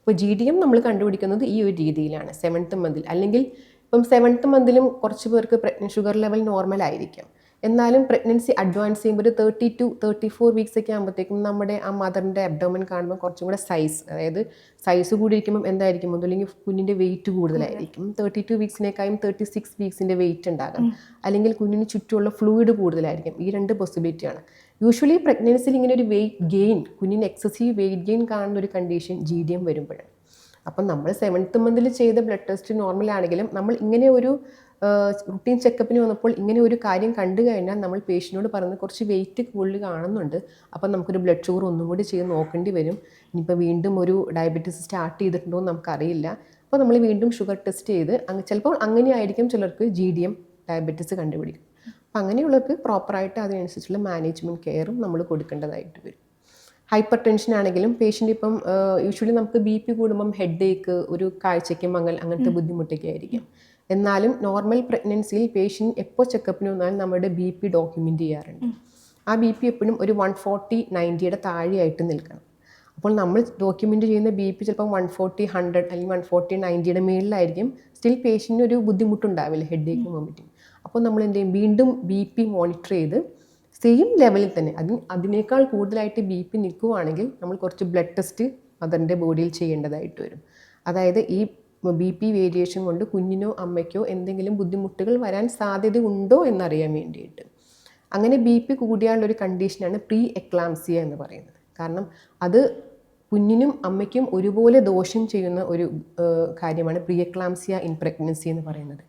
അപ്പോൾ GDM നമ്മൾ കണ്ടുപിടിക്കുന്നത് ഈ ഒരു രീതിയിലാണ്, 7th മന്തിൽ. അല്ലെങ്കിൽ ഇപ്പം 7th മന്തിലും കുറച്ച് പേർക്ക് ഷുഗർ ലെവൽ നോർമൽ ആയിരിക്കാം. എന്നാലും പ്രഗ്നൻസി അഡ്വാൻസ് ചെയ്യുമ്പോൾ ഒരു 32-34 വീക്സ് ഒക്കെ ആകുമ്പോഴത്തേക്കും നമ്മുടെ ആ മദറിൻ്റെ അബ്ഡോമൻ കാണുമ്പോൾ കുറച്ചും കൂടെ സൈസ്, അതായത് സൈസ് കൂടി ഇരിക്കുമ്പം എന്തായിരിക്കും, അല്ലെങ്കിൽ കുഞ്ഞിൻ്റെ വെയിറ്റ് കൂടുതലായിരിക്കും. 32 വീക്സിനേക്കാളും 36 വീക്സിൻ്റെ വെയിറ്റ് ഉണ്ടാകാം. അല്ലെങ്കിൽ കുഞ്ഞിന് ചുറ്റുമുള്ള ഫ്ലൂയിഡ് കൂടുതലായിരിക്കും. ഈ 2 പോസിബിലിറ്റിയാണ്. യൂഷ്വലി പ്രഗ്നൻസിയിൽ ഇങ്ങനെ ഒരു വെയിറ്റ് ഗെയിൻ, കുഞ്ഞിന് എക്സസീവ് വെയിറ്റ് ഗെയിൻ കാണുന്ന ഒരു കണ്ടീഷൻ GDM വരുമ്പോഴാണ്. അപ്പം നമ്മൾ 7th മന്തിൽ ചെയ്ത ബ്ലഡ് ടെസ്റ്റ് നോർമൽ ആണെങ്കിലും നമ്മൾ ഇങ്ങനെ ഒരു റുട്ടീൻ ചെക്കപ്പിന് വന്നപ്പോൾ ഇങ്ങനെ ഒരു കാര്യം കണ്ടു കഴിഞ്ഞാൽ നമ്മൾ പേഷ്യൻറ്റിനോട് പറയുന്നത് കുറച്ച് വെയിറ്റ് കൂടുതൽ കാണുന്നുണ്ട്, അപ്പം നമുക്കൊരു ബ്ലഡ് ഷുഗർ ഒന്നും കൂടി ചെയ്ത് നോക്കേണ്ടി വരും. ഇനിയിപ്പോൾ വീണ്ടും ഒരു ഡയബറ്റീസ് സ്റ്റാർട്ട് ചെയ്തിട്ടുണ്ടോ എന്ന് നമുക്കറിയില്ല. അപ്പോൾ നമ്മൾ വീണ്ടും ഷുഗർ ടെസ്റ്റ് ചെയ്ത് ചിലപ്പോൾ അങ്ങനെയായിരിക്കും ചിലർക്ക് GDM ഡയബറ്റീസ് കണ്ടുപിടിക്കും. അപ്പം അങ്ങനെയുള്ളവർക്ക് പ്രോപ്പറായിട്ട് അതിനനുസരിച്ചുള്ള മാനേജ്മെൻറ്റ് കെയറും നമ്മൾ കൊടുക്കേണ്ടതായിട്ട് വരും. ഹൈപ്പർ ടെൻഷൻ ആണെങ്കിലും പേഷ്യൻ്റ് ഇപ്പം യൂഷ്വലി നമുക്ക് BP കൂടുമ്പം ഹെഡ് ഏക്ക്, ഒരു കാഴ്ചയ്ക്ക് മങ്ങൽ, അങ്ങനത്തെ ബുദ്ധിമുട്ടൊക്കെ ആയിരിക്കും. എന്നാലും നോർമൽ പ്രഗ്നൻസിയിൽ പേഷ്യൻ്റ് എപ്പോൾ ചെക്കപ്പിന് വന്നാലും നമ്മുടെ BP ഡോക്യുമെൻ്റ് ചെയ്യാറുണ്ട്. ആ BP എപ്പോഴും ഒരു 140/90 താഴെയായിട്ട് നിൽക്കണം. അപ്പോൾ നമ്മൾ ഡോക്യുമെൻ്റ് ചെയ്യുന്ന BP ചിലപ്പോൾ 140/100 അല്ലെങ്കിൽ 140/90 മേളിലായിരിക്കും. സ്റ്റിൽ പേഷ്യൻ്റിന് ഒരു ബുദ്ധിമുട്ടുണ്ടാവില്ല, ഹെഡ് ഏക്കും വോമിറ്റിംഗ്. അപ്പോൾ നമ്മൾ എന്ത് ചെയ്യും, വീണ്ടും BP മോണിറ്റർ ചെയ്ത് സെയിം ലെവലിൽ തന്നെ അതിനേക്കാൾ കൂടുതലായിട്ട് BP നിൽക്കുകയാണെങ്കിൽ നമ്മൾ കുറച്ച് ബ്ലഡ് ടെസ്റ്റ് മദറിൻ്റെ ബോഡിയിൽ ചെയ്യേണ്ടതായിട്ട് വരും. അതായത് ഈ BP വേരിയേഷൻ കൊണ്ട് കുഞ്ഞിനോ അമ്മയ്ക്കോ എന്തെങ്കിലും ബുദ്ധിമുട്ടുകൾ വരാൻ സാധ്യതയുണ്ടോ എന്നറിയാൻ വേണ്ടിയിട്ട്. അങ്ങനെ BP കൂടിയാലുള്ളൊരു കണ്ടീഷനാണ് പ്രീ എക്ലാംസിയ എന്ന് പറയുന്നത്. കാരണം അത് കുഞ്ഞിനും അമ്മയ്ക്കും ഒരുപോലെ ദോഷം ചെയ്യുന്ന ഒരു കാര്യമാണ് പ്രീ എക്ലാംസിയ ഇൻ പ്രഗ്നൻസി എന്ന് പറയുന്നത്.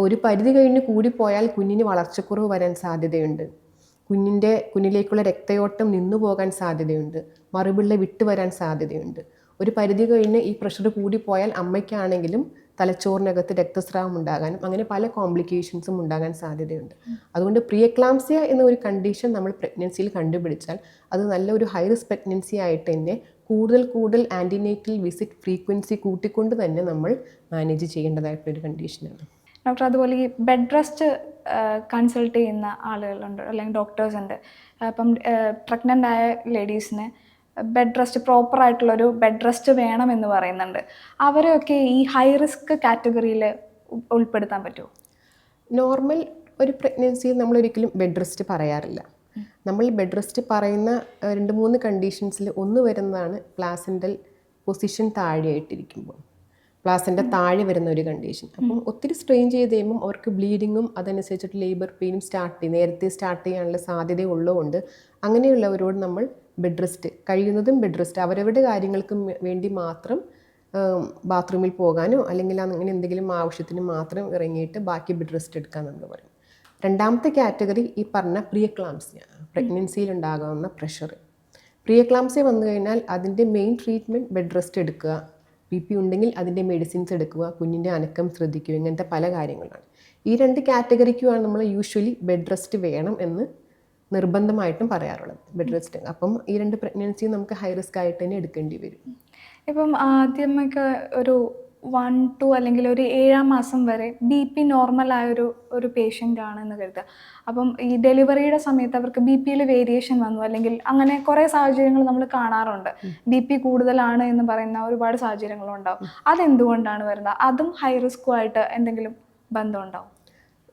ഒരു പരിധി കഴിഞ്ഞ് കൂടിപ്പോയാൽ കുഞ്ഞിന് വളർച്ചക്കുറവ് വരാൻ സാധ്യതയുണ്ട്, കുഞ്ഞിലേക്കുള്ള രക്തയോട്ടം നിന്നു പോകാൻ സാധ്യതയുണ്ട്, മറുപിള്ള വിട്ടു വരാൻ സാധ്യതയുണ്ട്. ഒരു പരിധി കഴിഞ്ഞ് ഈ പ്രഷർ കൂടിപ്പോയാൽ അമ്മയ്ക്കാണെങ്കിലും തലച്ചോറിനകത്ത് രക്തസ്രാവം ഉണ്ടാകാനും അങ്ങനെ പല കോംപ്ലിക്കേഷൻസും ഉണ്ടാകാൻ സാധ്യതയുണ്ട്. അതുകൊണ്ട് പ്രീ എക്ലാംസിയ എന്ന ഒരു കണ്ടീഷൻ നമ്മൾ പ്രഗ്നൻസിയിൽ കണ്ടുപിടിച്ചാൽ അത് നല്ലൊരു ഹൈ റിസ്ക് പ്രഗ്നൻസി ആയിട്ട് തന്നെ കൂടുതൽ ആൻറ്റിനേറ്റൽ വിസിറ്റ് ഫ്രീക്വൻസി കൂട്ടിക്കൊണ്ട് തന്നെ നമ്മൾ മാനേജ് ചെയ്യേണ്ടതായിട്ടൊരു കണ്ടീഷനാണ്. ഡോക്ടർ, അതുപോലെ ഈ ബെഡ് റെസ്റ്റ് കൺസൾട്ട് ചെയ്യുന്ന ആളുകളുണ്ട് അല്ലെങ്കിൽ ഡോക്ടേഴ്സ് ഉണ്ട്. അപ്പം പ്രഗ്നൻ്റ് ആയ ലേഡീസിന് ബെഡ് റെസ്റ്റ് പ്രോപ്പറായിട്ടുള്ളൊരു ബെഡ് റെസ്റ്റ് വേണമെന്ന് പറയുന്നുണ്ട്. അവരെയൊക്കെ ഈ ഹൈ റിസ്ക് കാറ്റഗറിയിൽ ഉൾപ്പെടുത്താൻ പറ്റുമോ? നോർമൽ ഒരു പ്രഗ്നൻസിയിൽ നമ്മളൊരിക്കലും ബെഡ് റെസ്റ്റ് പറയാറില്ല. നമ്മൾ ബെഡ് റെസ്റ്റ് പറയുന്ന 2-3 കണ്ടീഷൻസിൽ ഒന്ന് വരുന്നതാണ് പ്ലാസെൻ്റൽ പൊസിഷൻ താഴെയായിട്ടിരിക്കുമ്പോൾ, പ്ലാസെൻ്റ താഴെ വരുന്ന ഒരു കണ്ടീഷൻ. അപ്പം ഒത്തിരി സ്ട്രെയിൻ ചെയ്ത് കഴിയുമ്പം അവർക്ക് ബ്ലീഡിങ്ങും അതനുസരിച്ചിട്ട് ലേബർ പെയിനും നേരത്തെ സ്റ്റാർട്ട് ചെയ്യാനുള്ള സാധ്യത ഉള്ളതുകൊണ്ട് അങ്ങനെയുള്ളവരോട് നമ്മൾ ബെഡ് റെസ്റ്റ്, കഴിയുന്നതും ബെഡ് റെസ്റ്റ്, അവരവരുടെ കാര്യങ്ങൾക്കും വേണ്ടി മാത്രം ബാത്റൂമിൽ പോകാനോ അല്ലെങ്കിൽ അങ്ങനെ എന്തെങ്കിലും ആവശ്യത്തിന് മാത്രം ഇറങ്ങിയിട്ട് ബാക്കി ബെഡ് റെസ്റ്റ് എടുക്കാൻ നമ്മൾ പറയും. രണ്ടാമത്തെ കാറ്റഗറി ഈ പറഞ്ഞ പ്രിയക്ലാംസിയ, പ്രഗ്നൻസിയിൽ ഉണ്ടാകാവുന്ന പ്രഷർ. പ്രിയക്ലാംസിയ വന്നു കഴിഞ്ഞാൽ അതിൻ്റെ മെയിൻ ട്രീറ്റ്മെൻറ്റ് ബെഡ് റെസ്റ്റ് എടുക്കുക, BP ഉണ്ടെങ്കിൽ അതിൻ്റെ മെഡിസിൻസ് എടുക്കുക, കുഞ്ഞിൻ്റെ അനക്കം ശ്രദ്ധിക്കുക, ഇങ്ങനത്തെ പല കാര്യങ്ങളാണ്. ഈ 2 കാറ്റഗറിക്കുമാണ് നമ്മൾ യൂഷ്വലി ബെഡ് റെസ്റ്റ് വേണം എന്ന് നിർബന്ധമായിട്ടും പറയാറുള്ളത്, ബെഡ് റെസ്റ്റ്. അപ്പം ഈ 2 പ്രഗ്നൻസി നമുക്ക് ഹൈ റിസ്ക് ആയിട്ട് തന്നെ എടുക്കേണ്ടി വരും. ഇപ്പം ആദ്യമൊക്കെ ഒരു 1-2 അല്ലെങ്കിൽ ഒരു 7-ാം മാസം വരെ BP നോർമലായൊരു പേഷ്യൻ്റ് ആണെന്ന് കരുതുക. അപ്പം ഈ ഡെലിവറിയുടെ സമയത്ത് അവർക്ക് BP വേരിയേഷൻ വന്നു, അല്ലെങ്കിൽ അങ്ങനെ കുറേ സാഹചര്യങ്ങൾ നമ്മൾ കാണാറുണ്ട്. BP കൂടുതലാണ് എന്ന് പറയുന്ന ഒരുപാട് സാഹചര്യങ്ങളുണ്ടാവും. അതെന്തുകൊണ്ടാണ് വരുന്നത്? അതും ഹൈ റിസ്ക്കുമായിട്ട് എന്തെങ്കിലും ബന്ധമുണ്ടാവും?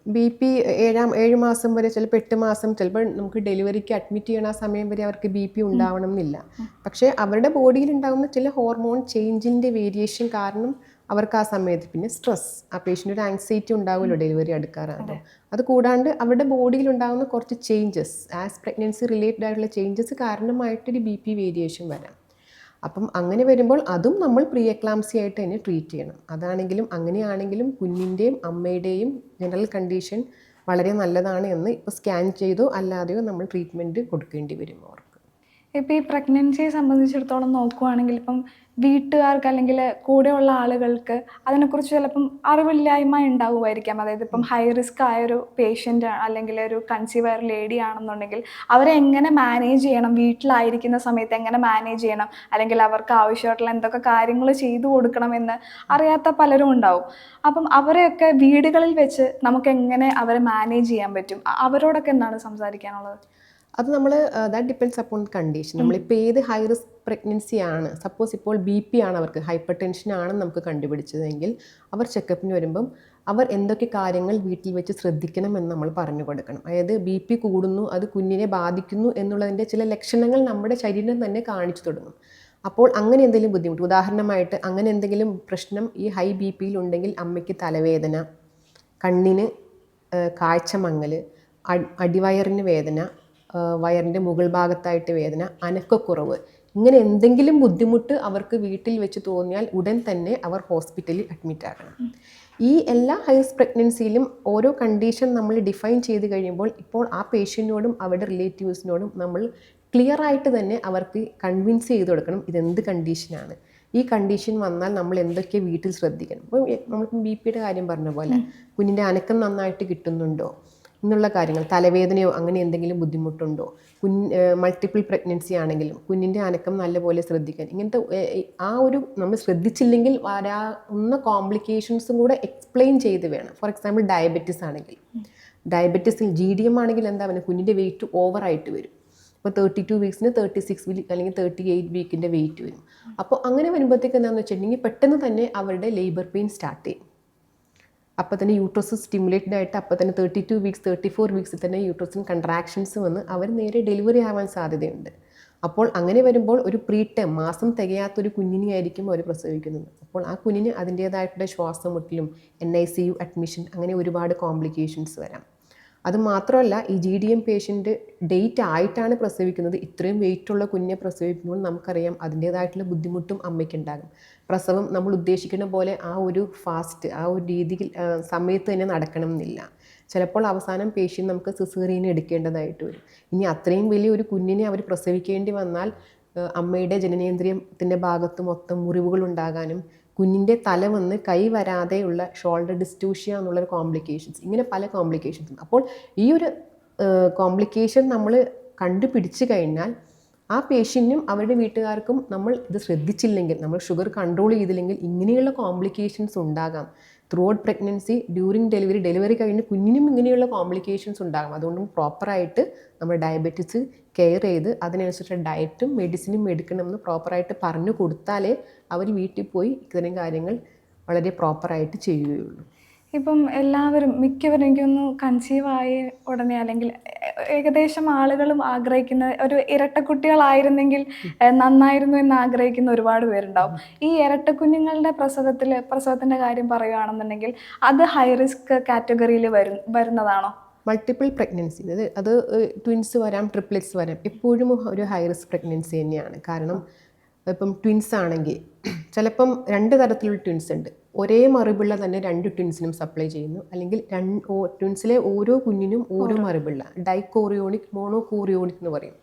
BP 7 മാസം വരെ, ചിലപ്പോൾ 8 മാസം, ചിലപ്പോൾ നമുക്ക് ഡെലിവറിക്ക് അഡ്മിറ്റ് ചെയ്യണ ആ സമയം വരെ അവർക്ക് BP ഉണ്ടാവണം എന്നില്ല. പക്ഷേ അവരുടെ ബോഡിയിൽ ഉണ്ടാകുന്ന ചില ഹോർമോൺ ചേഞ്ചിൻ്റെ വേരിയേഷൻ കാരണം അവർക്ക് ആ സമയത്ത്, പിന്നെ സ്ട്രെസ്, ആ പേഷ്യൻ്റ് ഒരു ആങ്സൈറ്റി ഉണ്ടാവുമല്ലോ ഡെലിവറി എടുക്കാറാകുമ്പോൾ, അത് കൂടാണ്ട് അവരുടെ ബോഡിയിൽ ഉണ്ടാകുന്ന കുറച്ച് ചേഞ്ചസ്, ആസ് പ്രഗ്നൻസി റിലേറ്റഡ് ആയിട്ടുള്ള ചേഞ്ചസ് കാരണമായിട്ടൊരു BP വേരിയേഷൻ വരാം. അപ്പം അങ്ങനെ വരുമ്പോൾ അതും നമ്മൾ പ്രീ എക്ലാംസി ആയിട്ട് തന്നെ ട്രീറ്റ് ചെയ്യണം. അതാണെങ്കിലും അങ്ങനെയാണെങ്കിലും കുഞ്ഞിൻ്റെയും അമ്മയുടെയും ജനറൽ കണ്ടീഷൻ വളരെ നല്ലതാണ് എന്ന് ഇപ്പോൾ സ്കാൻ ചെയ്തോ അല്ലാതെയോ നമ്മൾ ട്രീറ്റ്മെൻറ്റ് കൊടുക്കേണ്ടി വരും അവർക്ക്. ഇപ്പോൾ ഈ പ്രഗ്നൻസിയെ സംബന്ധിച്ചിടത്തോളം നോക്കുകയാണെങ്കിൽ ഇപ്പം വീട്ടുകാർക്ക് അല്ലെങ്കിൽ കൂടെയുള്ള ആളുകൾക്ക് അതിനെക്കുറിച്ച് ചിലപ്പം അറിവില്ലായ്മ ഉണ്ടാവുമായിരിക്കാം. അതായത് ഇപ്പം ഹൈ റിസ്ക് ആയൊരു പേഷ്യൻ്റ് അല്ലെങ്കിൽ ഒരു കൺസീവ് ആയ ലേഡി ആണെന്നുണ്ടെങ്കിൽ അവരെ എങ്ങനെ മാനേജ് ചെയ്യണം, വീട്ടിലായിരിക്കുന്ന സമയത്ത് എങ്ങനെ മാനേജ് ചെയ്യണം, അല്ലെങ്കിൽ അവർക്ക് ആവശ്യമായിട്ടുള്ള എന്തൊക്കെ കാര്യങ്ങൾ ചെയ്തു കൊടുക്കണമെന്ന് അറിയാത്ത പലരും ഉണ്ടാവും. അപ്പം അവരെയൊക്കെ വീടുകളിൽ വെച്ച് നമുക്ക് എങ്ങനെ അവരെ മാനേജ് ചെയ്യാൻ പറ്റും? അവരോടൊക്കെ എന്താണ് സംസാരിക്കാനുള്ളത്? അത് നമ്മൾ ദാറ്റ് ഡിപ്പെൻഡ്സ് അപ്പോൺ കണ്ടീഷൻ. നമ്മളിപ്പോൾ ഏത് ഹൈ റിസ്ക് പ്രഗ്നൻസി ആണ്, സപ്പോസ് ഇപ്പോൾ BP ആണ് അവർക്ക്, ഹൈപ്പർ ടെൻഷൻ ആണെന്ന് നമുക്ക് കണ്ടുപിടിച്ചതെങ്കിൽ അവർ ചെക്കപ്പിന് വരുമ്പം അവർ എന്തൊക്കെ കാര്യങ്ങൾ വീട്ടിൽ വെച്ച് ശ്രദ്ധിക്കണം എന്ന് നമ്മൾ പറഞ്ഞു കൊടുക്കണം. അതായത് BP കൂടുന്നു, അത് കുഞ്ഞിനെ ബാധിക്കുന്നു എന്നുള്ളതിൻ്റെ ചില ലക്ഷണങ്ങൾ നമ്മുടെ ശരീരം തന്നെ കാണിച്ചു തുടങ്ങും. അപ്പോൾ അങ്ങനെ എന്തെങ്കിലും ബുദ്ധിമുട്ട്, ഉദാഹരണമായിട്ട് അങ്ങനെ എന്തെങ്കിലും പ്രശ്നം ഈ ഹൈ BPയിൽ ഉണ്ടെങ്കിൽ അമ്മയ്ക്ക് തലവേദന, കണ്ണിന് കാഴ്ച മങ്ങൽ, അടിവയറിന് വേദന, വയറിൻ്റെ മുകൾ ഭാഗത്തായിട്ട് വേദന, അനക്കക്കുറവ്, ഇങ്ങനെ എന്തെങ്കിലും ബുദ്ധിമുട്ട് അവർക്ക് വീട്ടിൽ വെച്ച് തോന്നിയാൽ ഉടൻ തന്നെ അവർ ഹോസ്പിറ്റലിൽ അഡ്മിറ്റ് ആകണം. ഈ എല്ലാ ഹൈ റിസ്ക് പ്രഗ്നൻസിയിലും ഓരോ കണ്ടീഷൻ നമ്മൾ ഡിഫൈൻ ചെയ്ത് കഴിയുമ്പോൾ ഇപ്പോൾ ആ പേഷ്യൻറ്റിനോടും അവരുടെ റിലേറ്റീവ്സിനോടും നമ്മൾ ക്ലിയർ ആയിട്ട് തന്നെ അവർക്ക് കൺവിൻസ് ചെയ്ത് കൊടുക്കണം ഇതെന്ത് കണ്ടീഷനാണ്, ഈ കണ്ടീഷൻ വന്നാൽ നമ്മൾ എന്തൊക്കെ വീട്ടിൽ ശ്രദ്ധിക്കണം. ഇപ്പോൾ നമ്മളിപ്പം BPയുടെ കാര്യം പറഞ്ഞ പോലെ കുഞ്ഞിൻ്റെ അനക്കം നന്നായിട്ട് കിട്ടുന്നുണ്ടോ എന്നുള്ള കാര്യങ്ങൾ, തലവേദനയോ അങ്ങനെ എന്തെങ്കിലും ബുദ്ധിമുട്ടുണ്ടോ, മൾട്ടിപ്പിൾ പ്രഗ്നൻസി ആണെങ്കിലും കുഞ്ഞിൻ്റെ അനക്കം നല്ലപോലെ ശ്രദ്ധിക്കാൻ, ഇങ്ങനത്തെ ആ ഒരു നമ്മൾ ശ്രദ്ധിച്ചില്ലെങ്കിൽ വരാവുന്ന കോംപ്ലിക്കേഷൻസും കൂടെ എക്സ്പ്ലെയിൻ ചെയ്ത് വേണം. ഫോർ എക്സാമ്പിൾ ഡയബറ്റിസ് ആണെങ്കിൽ, ഡയബറ്റിസിൽ GDM ആണെങ്കിൽ എന്താ പറയുക, കുഞ്ഞിൻ്റെ വെയിറ്റ് ഓവറായിട്ട് വരും. ഇപ്പോൾ 32 വീക്സിന് 36 വീക്ക് അല്ലെങ്കിൽ 38 വീക്കിൻ്റെ വെയിറ്റ് വരും. അപ്പോൾ അങ്ങനെ വരുമ്പോഴത്തേക്ക് എന്താണെന്ന് വെച്ചിട്ടുണ്ടെങ്കിൽ പെട്ടെന്ന് തന്നെ അവരുടെ ലേബർ പെയിൻ സ്റ്റാർട്ട് ചെയ്യും. അപ്പോൾ തന്നെ യൂട്രസ് സ്റ്റിമുലേറ്റഡ് ആയിട്ട് അപ്പോൾ തന്നെ 32 വീക്സ് 34 വീക്സിൽ തന്നെ യൂട്രസിന് കൺട്രാക്ഷൻസ് വന്ന് അവർ നേരെ ഡെലിവറി ആവാൻ സാധ്യതയുണ്ട്. അപ്പോൾ അങ്ങനെ വരുമ്പോൾ ഒരു പ്രീ ടേം, മാസം തികയാത്തൊരു കുഞ്ഞിനെയായിരിക്കും അവർ പ്രസവിക്കുന്നത്. അപ്പോൾ ആ കുഞ്ഞിന് അതിൻ്റേതായിട്ടുള്ള ശ്വാസം മുട്ടലും NICU അഡ്മിഷൻ, അങ്ങനെ ഒരുപാട് കോംപ്ലിക്കേഷൻസ് വരാം. അതുമാത്രമല്ല ഈ GDM പേഷ്യൻ്റ് ഡേറ്റ് ആയിട്ടാണ് പ്രസവിക്കുന്നത്, ഇത്രയും വെയിറ്റുള്ള കുഞ്ഞിനെ പ്രസവിക്കുമ്പോൾ നമുക്കറിയാം അതിൻ്റേതായിട്ടുള്ള ബുദ്ധിമുട്ടും അമ്മയ്ക്കുണ്ടാകും. പ്രസവം നമ്മൾ ഉദ്ദേശിക്കുന്ന പോലെ ആ ഒരു ഫാസ്റ്റ്, ആ ഒരു രീതിയിൽ സമയത്ത് തന്നെ നടക്കണം എന്നില്ല. ചിലപ്പോൾ അവസാനം പേഷ്യൻ്റ് നമുക്ക് സിസേറിയൻ എടുക്കേണ്ടതായിട്ട് വരും. ഇനി അത്രയും വലിയൊരു കുഞ്ഞിനെ അവർ പ്രസവിക്കേണ്ടി വന്നാൽ അമ്മയുടെ ജനനേന്ദ്രിയത്തിൻ്റെ ഭാഗത്ത് മൊത്തം മുറിവുകൾ ഉണ്ടാകാനും കുഞ്ഞിൻ്റെ തല വന്ന് കൈ വരാതെയുള്ള ഷോൾഡർ ഡിസ്റ്റൂഷ്യ എന്നുള്ളൊരു കോംപ്ലിക്കേഷൻസ്, ഇങ്ങനെ പല കോംപ്ലിക്കേഷൻസ് ഉണ്ട്. അപ്പോൾ ഈ ഒരു കോംപ്ലിക്കേഷൻ നമ്മൾ കണ്ടുപിടിച്ച് കഴിഞ്ഞാൽ ആ പേഷ്യൻറ്റിനും അവരുടെ വീട്ടുകാർക്കും നമ്മൾ ഇത് ശ്രദ്ധിച്ചില്ലെങ്കിൽ, നമ്മൾ ഷുഗർ കൺട്രോൾ ചെയ്തില്ലെങ്കിൽ ഇങ്ങനെയുള്ള കോംപ്ലിക്കേഷൻസ് ഉണ്ടാകാം. Through out pregnancy, during delivery കഴിഞ്ഞ് കുഞ്ഞിനും ഇങ്ങനെയുള്ള കോംപ്ലിക്കേഷൻസ് ഉണ്ടാകും. അതുകൊണ്ടും പ്രോപ്പറായിട്ട് നമ്മൾ ഡയബറ്റിസ് കെയർ ചെയ്ത് അതിനനുസരിച്ച് ഡയറ്റും മെഡിസിനും എടുക്കണമെന്ന് പ്രോപ്പറായിട്ട് പറഞ്ഞു കൊടുത്താലേ അവർ വീട്ടിൽ പോയി ഇത്തരം കാര്യങ്ങൾ വളരെ പ്രോപ്പറായിട്ട് ചെയ്യുകയുള്ളൂ. ഇപ്പം എല്ലാവരും മിക്കവരും എനിക്കൊന്ന് കൺസീവ് ആയ ഉടനെ അല്ലെങ്കിൽ ഏകദേശം ആളുകളും ആഗ്രഹിക്കുന്ന ഒരു ഇരട്ടക്കുട്ടികളായിരുന്നെങ്കിൽ നന്നായിരുന്നു എന്ന് ആഗ്രഹിക്കുന്ന ഒരുപാട് പേരുണ്ടാവും. ഈ ഇരട്ടക്കുഞ്ഞുങ്ങളുടെ പ്രസവത്തിൻ്റെ കാര്യം പറയുകയാണെന്നുണ്ടെങ്കിൽ അത് ഹൈ റിസ്ക് കാറ്റഗറിയിൽ വരുന്നതാണോ? മൾട്ടിപ്പിൾ പ്രഗ്നൻസി, അത് ട്വിൻസ് വരാം, ട്രിപ്ലെറ്റ്സ് വരാം, എപ്പോഴും ഒരു ഹൈ റിസ്ക് പ്രഗ്നൻസി തന്നെയാണ്. കാരണം ഇപ്പം ട്വിൻസ് ആണെങ്കിൽ ചിലപ്പം 2 തരത്തിലുള്ള ട്വിൻസ് ഉണ്ട്. ഒരേ മറുപിള്ള തന്നെ 2 ട്വിൻസിനും സപ്ലൈ ചെയ്യുന്നു, അല്ലെങ്കിൽ ട്വിൻസിലെ ഓരോ കുഞ്ഞിനും ഓരോ മറുപിള്ള, ഡൈകോറിയോണിക്, മോണോകോറിയോണിക് എന്ന് പറയും.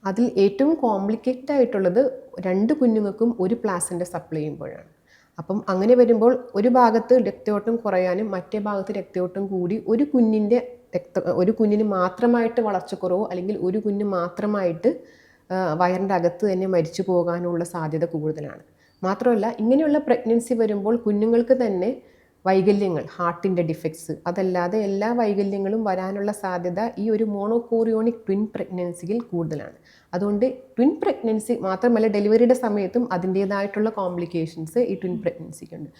അതിൽ ഏറ്റവും കോംപ്ലിക്കേറ്റഡ് ആയിട്ടുള്ളത് 2 കുഞ്ഞുങ്ങൾക്കും ഒരു പ്ലാസൻ്റ സപ്ലൈ ചെയ്യുമ്പോഴാണ്. അപ്പം അങ്ങനെ വരുമ്പോൾ ഒരു ഭാഗത്ത് രക്തയോട്ടം കുറയാനും മറ്റേ ഭാഗത്ത് രക്തയോട്ടം കൂടി ഒരു കുഞ്ഞിന് മാത്രമായിട്ട് വളർച്ചക്കുറവോ അല്ലെങ്കിൽ ഒരു കുഞ്ഞ് മാത്രമായിട്ട് വയറിൻ്റെ അകത്ത് തന്നെ മരിച്ചു പോകാനുള്ള സാധ്യത കൂടുതലാണ്. മാത്രമല്ല ഇങ്ങനെയുള്ള പ്രഗ്നൻസി വരുമ്പോൾ കുഞ്ഞുങ്ങൾക്ക് തന്നെ വൈകല്യങ്ങൾ, ഹാർട്ടിൻ്റെ ഡിഫക്ട്സ്, അതല്ലാതെ എല്ലാ വൈകല്യങ്ങളും വരാനുള്ള സാധ്യത ഈ ഒരു മോണോകോറിയോണിക് ട്വിൻ പ്രഗ്നൻസിയിൽ കൂടുതലാണ്. അതുകൊണ്ട് ട്വിൻ പ്രഗ്നൻസി മാത്രമല്ല, ഡെലിവറിയുടെ സമയത്തും അതിൻ്റേതായിട്ടുള്ള കോംപ്ലിക്കേഷൻസ് ഈ ട്വിൻ പ്രഗ്നൻസിക്കുണ്ട്.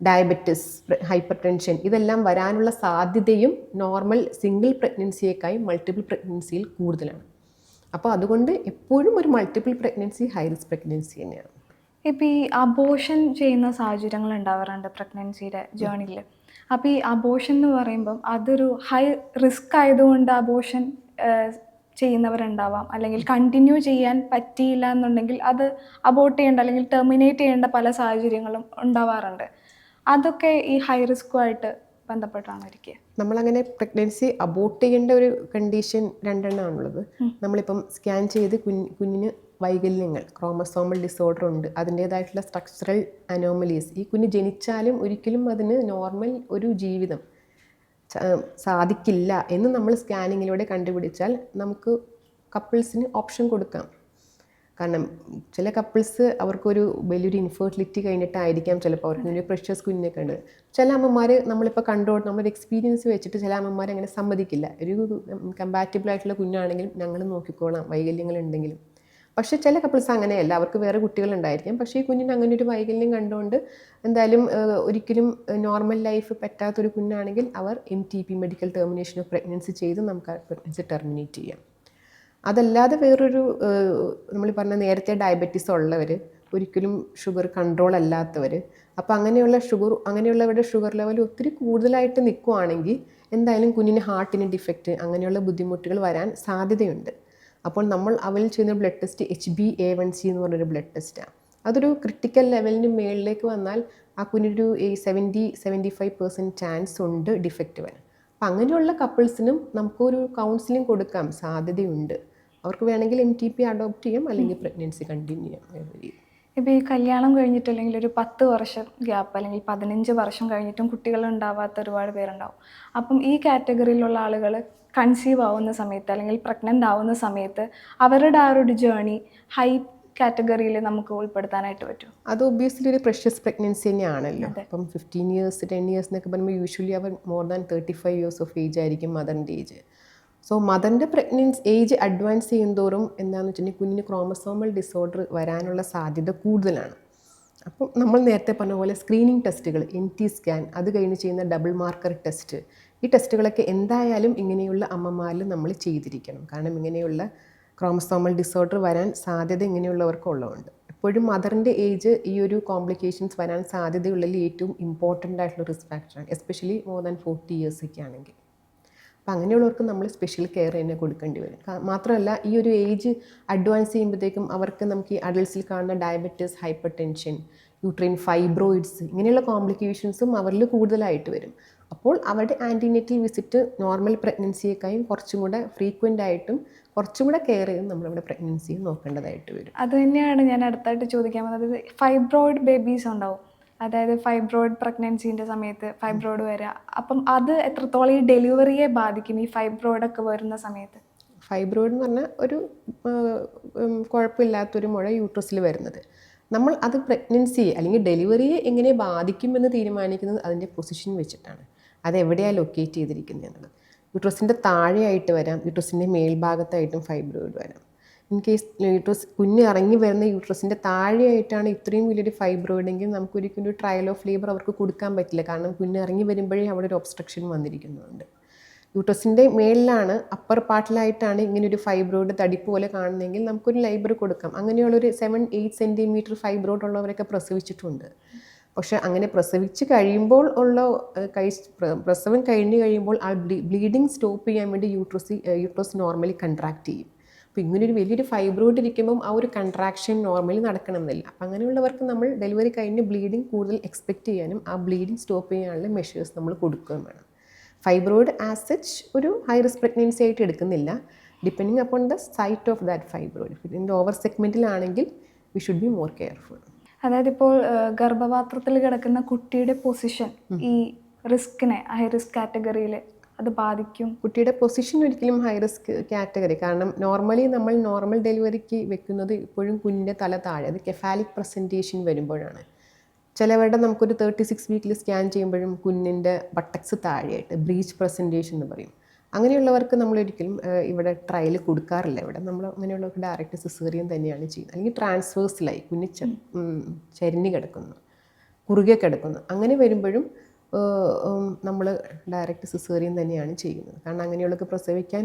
ഡയബറ്റിസ്, ഹൈപ്പർ ടെൻഷൻ, ഇതെല്ലാം വരാനുള്ള സാധ്യതയും നോർമൽ സിംഗിൾ പ്രഗ്നൻസിയേക്കായി മൾട്ടിപ്പിൾ പ്രഗ്നൻസിയിൽ കൂടുതലാണ്. അപ്പോൾ അതുകൊണ്ട് എപ്പോഴും ഒരു multiple pregnancy high risk pregnancy തന്നെയാണ്. ഇപ്പോൾ ഈ അബോർഷൻ ചെയ്യുന്ന സാഹചര്യങ്ങൾ ഉണ്ടാവാറുണ്ട് പ്രഗ്നൻസിയുടെ ജേണിയിൽ. അപ്പോൾ ഈ അബോർഷൻ എന്ന് പറയുമ്പം അതൊരു ഹൈ റിസ്ക് ആയതുകൊണ്ട് അബോർഷൻ ചെയ്യുന്നവരുണ്ടാവാം, അല്ലെങ്കിൽ കണ്ടിന്യൂ ചെയ്യാൻ പറ്റിയില്ല എന്നുണ്ടെങ്കിൽ അത് അബോർട്ട് ചെയ്യേണ്ട അല്ലെങ്കിൽ ടെർമിനേറ്റ് ചെയ്യേണ്ട പല സാഹചര്യങ്ങളും ഉണ്ടാവാറുണ്ട്. അതൊക്കെ ഈ ഹൈ റിസ്ക്കുമായിട്ട് ബന്ധപ്പെട്ടാണ് ഇരിക്കുക. നമ്മളങ്ങനെ പ്രഗ്നൻസി അബോർട്ട് ചെയ്യേണ്ട ഒരു കണ്ടീഷൻ 2 എണ്ണമാണുള്ളത്. നമ്മളിപ്പം സ്കാൻ ചെയ്ത് കുഞ്ഞിന് വൈകല്യങ്ങൾ, ക്രോമസോമൽ ഡിസോർഡർ ഉണ്ട്, അതിൻ്റേതായിട്ടുള്ള സ്ട്രക്ചറൽ അനോമലീസ്, ഈ കുഞ്ഞ് ജനിച്ചാലും ഒരിക്കലും അതിന് നോർമൽ ഒരു ജീവിതം സാധിക്കില്ല എന്ന് നമ്മൾ സ്കാനിങ്ങിലൂടെ കണ്ടുപിടിച്ചാൽ നമുക്ക് കപ്പിൾസിന് ഓപ്ഷൻ കൊടുക്കാം. കാരണം ചില കപ്പിൾസ് അവർക്കൊരു വലിയൊരു ഇൻഫെർട്ടിലിറ്റി കഴിഞ്ഞിട്ടായിരിക്കാം ചിലപ്പോൾ അവർക്ക് ഒരു പ്രഷ്യസ് കുഞ്ഞിനൊക്കെ ഉണ്ട്. ചില അമ്മമാർ നമ്മളിപ്പോൾ നമ്മളൊരു എക്സ്പീരിയൻസ് വെച്ചിട്ട് ചില അമ്മമാർ അങ്ങനെ സമ്മതിക്കില്ല, ഒരു കമ്പാറ്റബിൾ ആയിട്ടുള്ള കുഞ്ഞാണെങ്കിലും ഞങ്ങൾ നോക്കിക്കോളാം വൈകല്യങ്ങൾ ഉണ്ടെങ്കിലും. പക്ഷേ ചില കപ്പിൾസ് അങ്ങനെയല്ല, അവർക്ക് വേറെ കുട്ടികളുണ്ടായിരിക്കാം, പക്ഷേ ഈ കുഞ്ഞിന് അങ്ങനെ ഒരു വൈകല്യം കണ്ടുകൊണ്ട് എന്തായാലും ഒരിക്കലും നോർമൽ ലൈഫ് പറ്റാത്തൊരു കുഞ്ഞാണെങ്കിൽ അവർ MTP, medical termination of pregnancy ചെയ്ത് നമുക്ക് ആ പ്രഗ്നൻസി ടെർമിനേറ്റ് ചെയ്യാം. അതല്ലാതെ വേറൊരു നമ്മൾ പറഞ്ഞ നേരത്തെ ഡയബറ്റീസ് ഉള്ളവർ, ഒരിക്കലും ഷുഗർ കൺട്രോൾ അല്ലാത്തവർ, അപ്പോൾ അങ്ങനെയുള്ളവരുടെ ഷുഗർ ലെവൽ ഒത്തിരി കൂടുതലായിട്ട് നിൽക്കുവാണെങ്കിൽ എന്തായാലും കുഞ്ഞിന് ഹാർട്ടിന് ഡിഫക്റ്റ്, അങ്ങനെയുള്ള ബുദ്ധിമുട്ടുകൾ വരാൻ സാധ്യതയുണ്ട്. അപ്പോൾ നമ്മൾ അവരിൽ ചെയ്യുന്ന ബ്ലഡ് ടെസ്റ്റ് HbA1c എന്ന് പറഞ്ഞൊരു ബ്ലഡ് ടെസ്റ്റാണ്. അതൊരു ക്രിട്ടിക്കൽ ലെവലിന് മുകളിലേക്ക് വന്നാൽ ആ കുഞ്ഞൊരു 70-75% ചാൻസ് ഉണ്ട് ഡിഫക്റ്റ് വരാൻ. അപ്പം അങ്ങനെയുള്ള കപ്പിൾസിനും നമുക്കൊരു കൗൺസിലിംഗ് കൊടുക്കാം സാധ്യതയുണ്ട്. അവർക്ക് വേണമെങ്കിൽ MTP അഡോപ്റ്റ് ചെയ്യാം, അല്ലെങ്കിൽ പ്രഗ്നൻസി കണ്ടിന്യൂ ചെയ്യാം. ഇപ്പോൾ ഈ കല്യാണം കഴിഞ്ഞിട്ട് അല്ലെങ്കിൽ ഒരു 10 വർഷം ഗ്യാപ്പ് അല്ലെങ്കിൽ 15 വർഷം കഴിഞ്ഞിട്ടും കുട്ടികൾ ഉണ്ടാവാത്ത ഒരുപാട് പേരുണ്ടാവും. അപ്പം ഈ കാറ്റഗറിയിലുള്ള ആളുകൾ കൺസീവ് ആവുന്ന സമയത്ത് അല്ലെങ്കിൽ പ്രഗ്നൻ്റ് ആവുന്ന സമയത്ത് അവരുടെ ആ ഒരു ജേണി ഹൈ കാറ്റഗറിയിൽ നമുക്ക് ഉൾപ്പെടുത്താനായിട്ട് പറ്റും. അത് ഒബ്വിയസ്ലി ഒരു പ്രഷ്യസ് പ്രഗ്നൻസി തന്നെയാണല്ലോ. അപ്പം 15 years 10 years എന്നൊക്കെ പറയുമ്പോൾ യൂഷ്വലി അവർ more than 35 years of age ആയിരിക്കും മദറിൻ്റെ ഏജ്. സോ മദറിൻ്റെ പ്രഗ്നൻസി ഏജ് അഡ്വാൻസ് ചെയ്യുന്തോറും എന്താണെന്ന് വെച്ചിട്ടുണ്ടെങ്കിൽ കുഞ്ഞിന് ക്രോമസോമൽ ഡിസോർഡർ വരാനുള്ള സാധ്യത കൂടുതലാണ്. അപ്പം നമ്മൾ നേരത്തെ പറഞ്ഞ പോലെ സ്ക്രീനിങ് ടെസ്റ്റുകൾ, NT സ്കാൻ, അത് കഴിഞ്ഞ് ചെയ്യുന്ന ഡബിൾ മാർക്കർ ടെസ്റ്റ്, ഈ ടെസ്റ്റുകളൊക്കെ എന്തായാലും ഇങ്ങനെയുള്ള അമ്മമാരിൽ നമ്മൾ ചെയ്തിരിക്കണം. കാരണം ഇങ്ങനെയുള്ള ക്രോമസോമൽ ഡിസോർഡർ വരാൻ സാധ്യത ഇങ്ങനെയുള്ളവർക്കുള്ളതുകൊണ്ട് എപ്പോഴും മദറിൻ്റെ ഏജ് ഈ ഒരു കോംപ്ലിക്കേഷൻസ് വരാൻ സാധ്യതയുള്ളതിൽ ഏറ്റവും ഇമ്പോർട്ടൻ്റ് ആയിട്ടുള്ള റിസ്ക് ഫാക്ടറാണ്, എസ്പെഷ്യലി മോർ ദാൻ 40 years ഒക്കെ ആണെങ്കിൽ. അപ്പം അങ്ങനെയുള്ളവർക്ക് നമ്മൾ സ്പെഷ്യൽ കെയർ തന്നെ കൊടുക്കേണ്ടി വരും. മാത്രമല്ല ഈ ഒരു ഏജ് അഡ്വാൻസ് ചെയ്യുമ്പോഴത്തേക്കും അവർക്ക് നമുക്ക് ഈ അഡൾട്ട്സിൽ കാണുന്ന diabetes, hyper tension, uterine fibroids, ഇങ്ങനെയുള്ള കോംപ്ലിക്കേഷൻസും അവരിൽ കൂടുതലായിട്ട് വരും. അപ്പോൾ അവരുടെ ആൻറ്റിനേറ്റൽ വിസിറ്റ് നോർമൽ പ്രഗ്നൻസിയേക്കാളും കുറച്ചും കൂടെ ഫ്രീക്വൻ്റ് ആയിട്ടും കുറച്ചും കൂടെ കെയർ ചെയ്ത് നമ്മളിവിടെ പ്രഗ്നൻസിയെ നോക്കേണ്ടതായിട്ട് വരും. അത് തന്നെയാണ് ഞാൻ അടുത്തായിട്ട് ചോദിക്കാൻ വന്നത്. ഫൈബ്രോയിഡ് ബേബീസ് ഉണ്ടാവും, അതായത് ഫൈബ്രോയിഡ് പ്രഗ്നൻസിൻ്റെ സമയത്ത് ഫൈബ്രോയിഡ് വരിക, അപ്പം അത് എത്രത്തോളം ഈ ഡെലിവറിയെ ബാധിക്കും ഈ ഫൈബ്രോയിഡൊക്കെ വരുന്ന സമയത്ത്? ഫൈബ്രോയിഡ് എന്ന് പറഞ്ഞാൽ ഒരു കുഴപ്പമില്ലാത്തൊരു മുഴ യൂട്രസിൽ വരുന്നത്. നമ്മൾ അത് പ്രഗ്നൻസിയെ അല്ലെങ്കിൽ ഡെലിവറിയെ എങ്ങനെ ബാധിക്കുമെന്ന് തീരുമാനിക്കുന്നത് അതിൻ്റെ പൊസിഷൻ വെച്ചിട്ടാണ്. അത് എവിടെയാണ് ലൊക്കേറ്റ് ചെയ്തിരിക്കുന്നത് എന്നുള്ളത്. യൂട്രസിൻ്റെ താഴെയായിട്ട് വരാം, യൂട്രസിൻ്റെ മേൽഭാഗത്തായിട്ടും ഫൈബ്രോയിഡ് വരാം. ഇൻ കേസ് കുഞ്ഞ് ഇറങ്ങി വരുന്ന യൂട്രസിൻ്റെ താഴെയായിട്ടാണ് ഇത്രയും വലിയൊരു ഫൈബ്രോയിഡ് എങ്കിൽ നമുക്കൊരിക്കലും ഒരു ട്രയൽ ഓഫ് ലേബർ അവർക്ക് കൊടുക്കാൻ പറ്റില്ല. കാരണം കുഞ്ഞ് ഇറങ്ങി വരുമ്പോഴേ അവിടെ ഒരു ഒബ്സ്ട്രക്ഷൻ വന്നിരിക്കുന്നുണ്ട്. യൂട്രസിൻ്റെ മേളിലാണ്, അപ്പർ പാർട്ടിലായിട്ടാണ് ഇങ്ങനെ ഒരു ഫൈബ്രോയിഡ് തടിപ്പ് പോലെ കാണുന്നതെങ്കിൽ നമുക്കൊരു ലൈബർ കൊടുക്കാം. അങ്ങനെയുള്ളൊരു 7-8 സെൻറ്റിമീറ്റർ ഫൈബ്രോയിഡ് ഉള്ളവരൊക്കെ പ്രസവിച്ചിട്ടുണ്ട്. പക്ഷേ അങ്ങനെ പ്രസവിച്ച് കഴിയുമ്പോൾ ഉള്ള പ്രസവം കഴിഞ്ഞ് കഴിയുമ്പോൾ ആ ബ്ലീഡിങ് സ്റ്റോപ്പ് ചെയ്യാൻ വേണ്ടി യൂട്രസ് നോർമലി കൺട്രാക്ട് ചെയ്യും. അപ്പോൾ ഇങ്ങനൊരു വലിയൊരു ഫൈബ്രോയിഡ് ഇരിക്കുമ്പം ആ ഒരു കൺട്രാക്ഷൻ നോർമലി നടക്കണമെന്നില്ല. അപ്പം അങ്ങനെയുള്ളവർക്ക് നമ്മൾ ഡെലിവറി കഴിഞ്ഞ് ബ്ലീഡിങ് കൂടുതൽ എക്സ്പെക്റ്റ് ചെയ്യാനും ആ ബ്ലീഡിങ് സ്റ്റോപ്പ് ചെയ്യാനുള്ള മെഷേഴ്സ് നമ്മൾ കൊടുക്കുകയും വേണം. ഫൈബ്രോയിഡ് ആസ് സച്ച് ഒരു ഹൈ റിസ്ക് പ്രഗ്നൻസി ആയിട്ട് എടുക്കുന്നില്ല, depending upon the site of that fibroid. ഇതിൻ്റെ ഓവർ സെഗ്മെൻറ്റിലാണെങ്കിൽ we should be more careful. അതായത് ഇപ്പോൾ ഗർഭപാത്രത്തിൽ കിടക്കുന്ന കുട്ടിയുടെ പൊസിഷൻ ഈ റിസ്കിനെ, ഹൈ റിസ്ക് കാറ്റഗറിയിൽ അത് ബാധിക്കും? കുട്ടിയുടെ പൊസിഷൻ ഒരിക്കലും ഹൈ റിസ്ക് കാറ്റഗറി, കാരണം നോർമലി നമ്മൾ നോർമൽ ഡെലിവറിക്ക് വെക്കുന്നത് ഇപ്പോഴും കുഞ്ഞിൻ്റെ തല താഴെ, അത് കെഫാലിക് പ്രസൻറ്റേഷൻ വരുമ്പോഴാണ്. ചിലവരുടെ നമുക്കൊരു 36 വീക്കിൽ സ്കാൻ ചെയ്യുമ്പോഴും കുഞ്ഞിൻ്റെ ബട്ടക്സ് താഴെയായിട്ട് ബ്രീച്ച് പ്രസൻറ്റേഷൻ എന്ന് പറയും. അങ്ങനെയുള്ളവർക്ക് നമ്മളൊരിക്കലും ഇവിടെ ട്രയൽ കൊടുക്കാറില്ല. ഇവിടെ നമ്മൾ അങ്ങനെയുള്ളവർക്ക് ഡയറക്റ്റ് സിസേറിയൻ തന്നെയാണ് ചെയ്യുന്നത്. അല്ലെങ്കിൽ ട്രാൻസ്വേഴ്സിലായി കുഞ്ഞ് ചരിഞ്ഞ് കിടക്കുന്നു, കുറുകെ കിടക്കുന്നു, അങ്ങനെ വരുമ്പോഴും നമ്മൾ ഡയറക്റ്റ് സിസേറിയൻ തന്നെയാണ് ചെയ്യുന്നത്. കാരണം അങ്ങനെയുള്ളവർക്ക് പ്രസവിക്കാൻ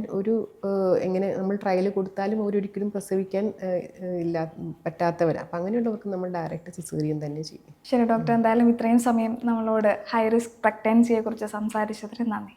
എങ്ങനെ നമ്മൾ ട്രയൽ കൊടുത്താലും അവരൊരിക്കലും പ്രസവിക്കാൻ പറ്റാത്തവരാണ്. അപ്പം അങ്ങനെയുള്ളവർക്ക് നമ്മൾ ഡയറക്റ്റ് സിസേറിയൻ തന്നെ ചെയ്യും. ശരി ഡോക്ടർ, എന്തായാലും ഇത്രയും സമയം നമ്മളോട് ഹൈ റിസ്ക് പ്രഗ്നൻസിയെ കുറിച്ച് സംസാരിച്ചതിന് നന്ദി.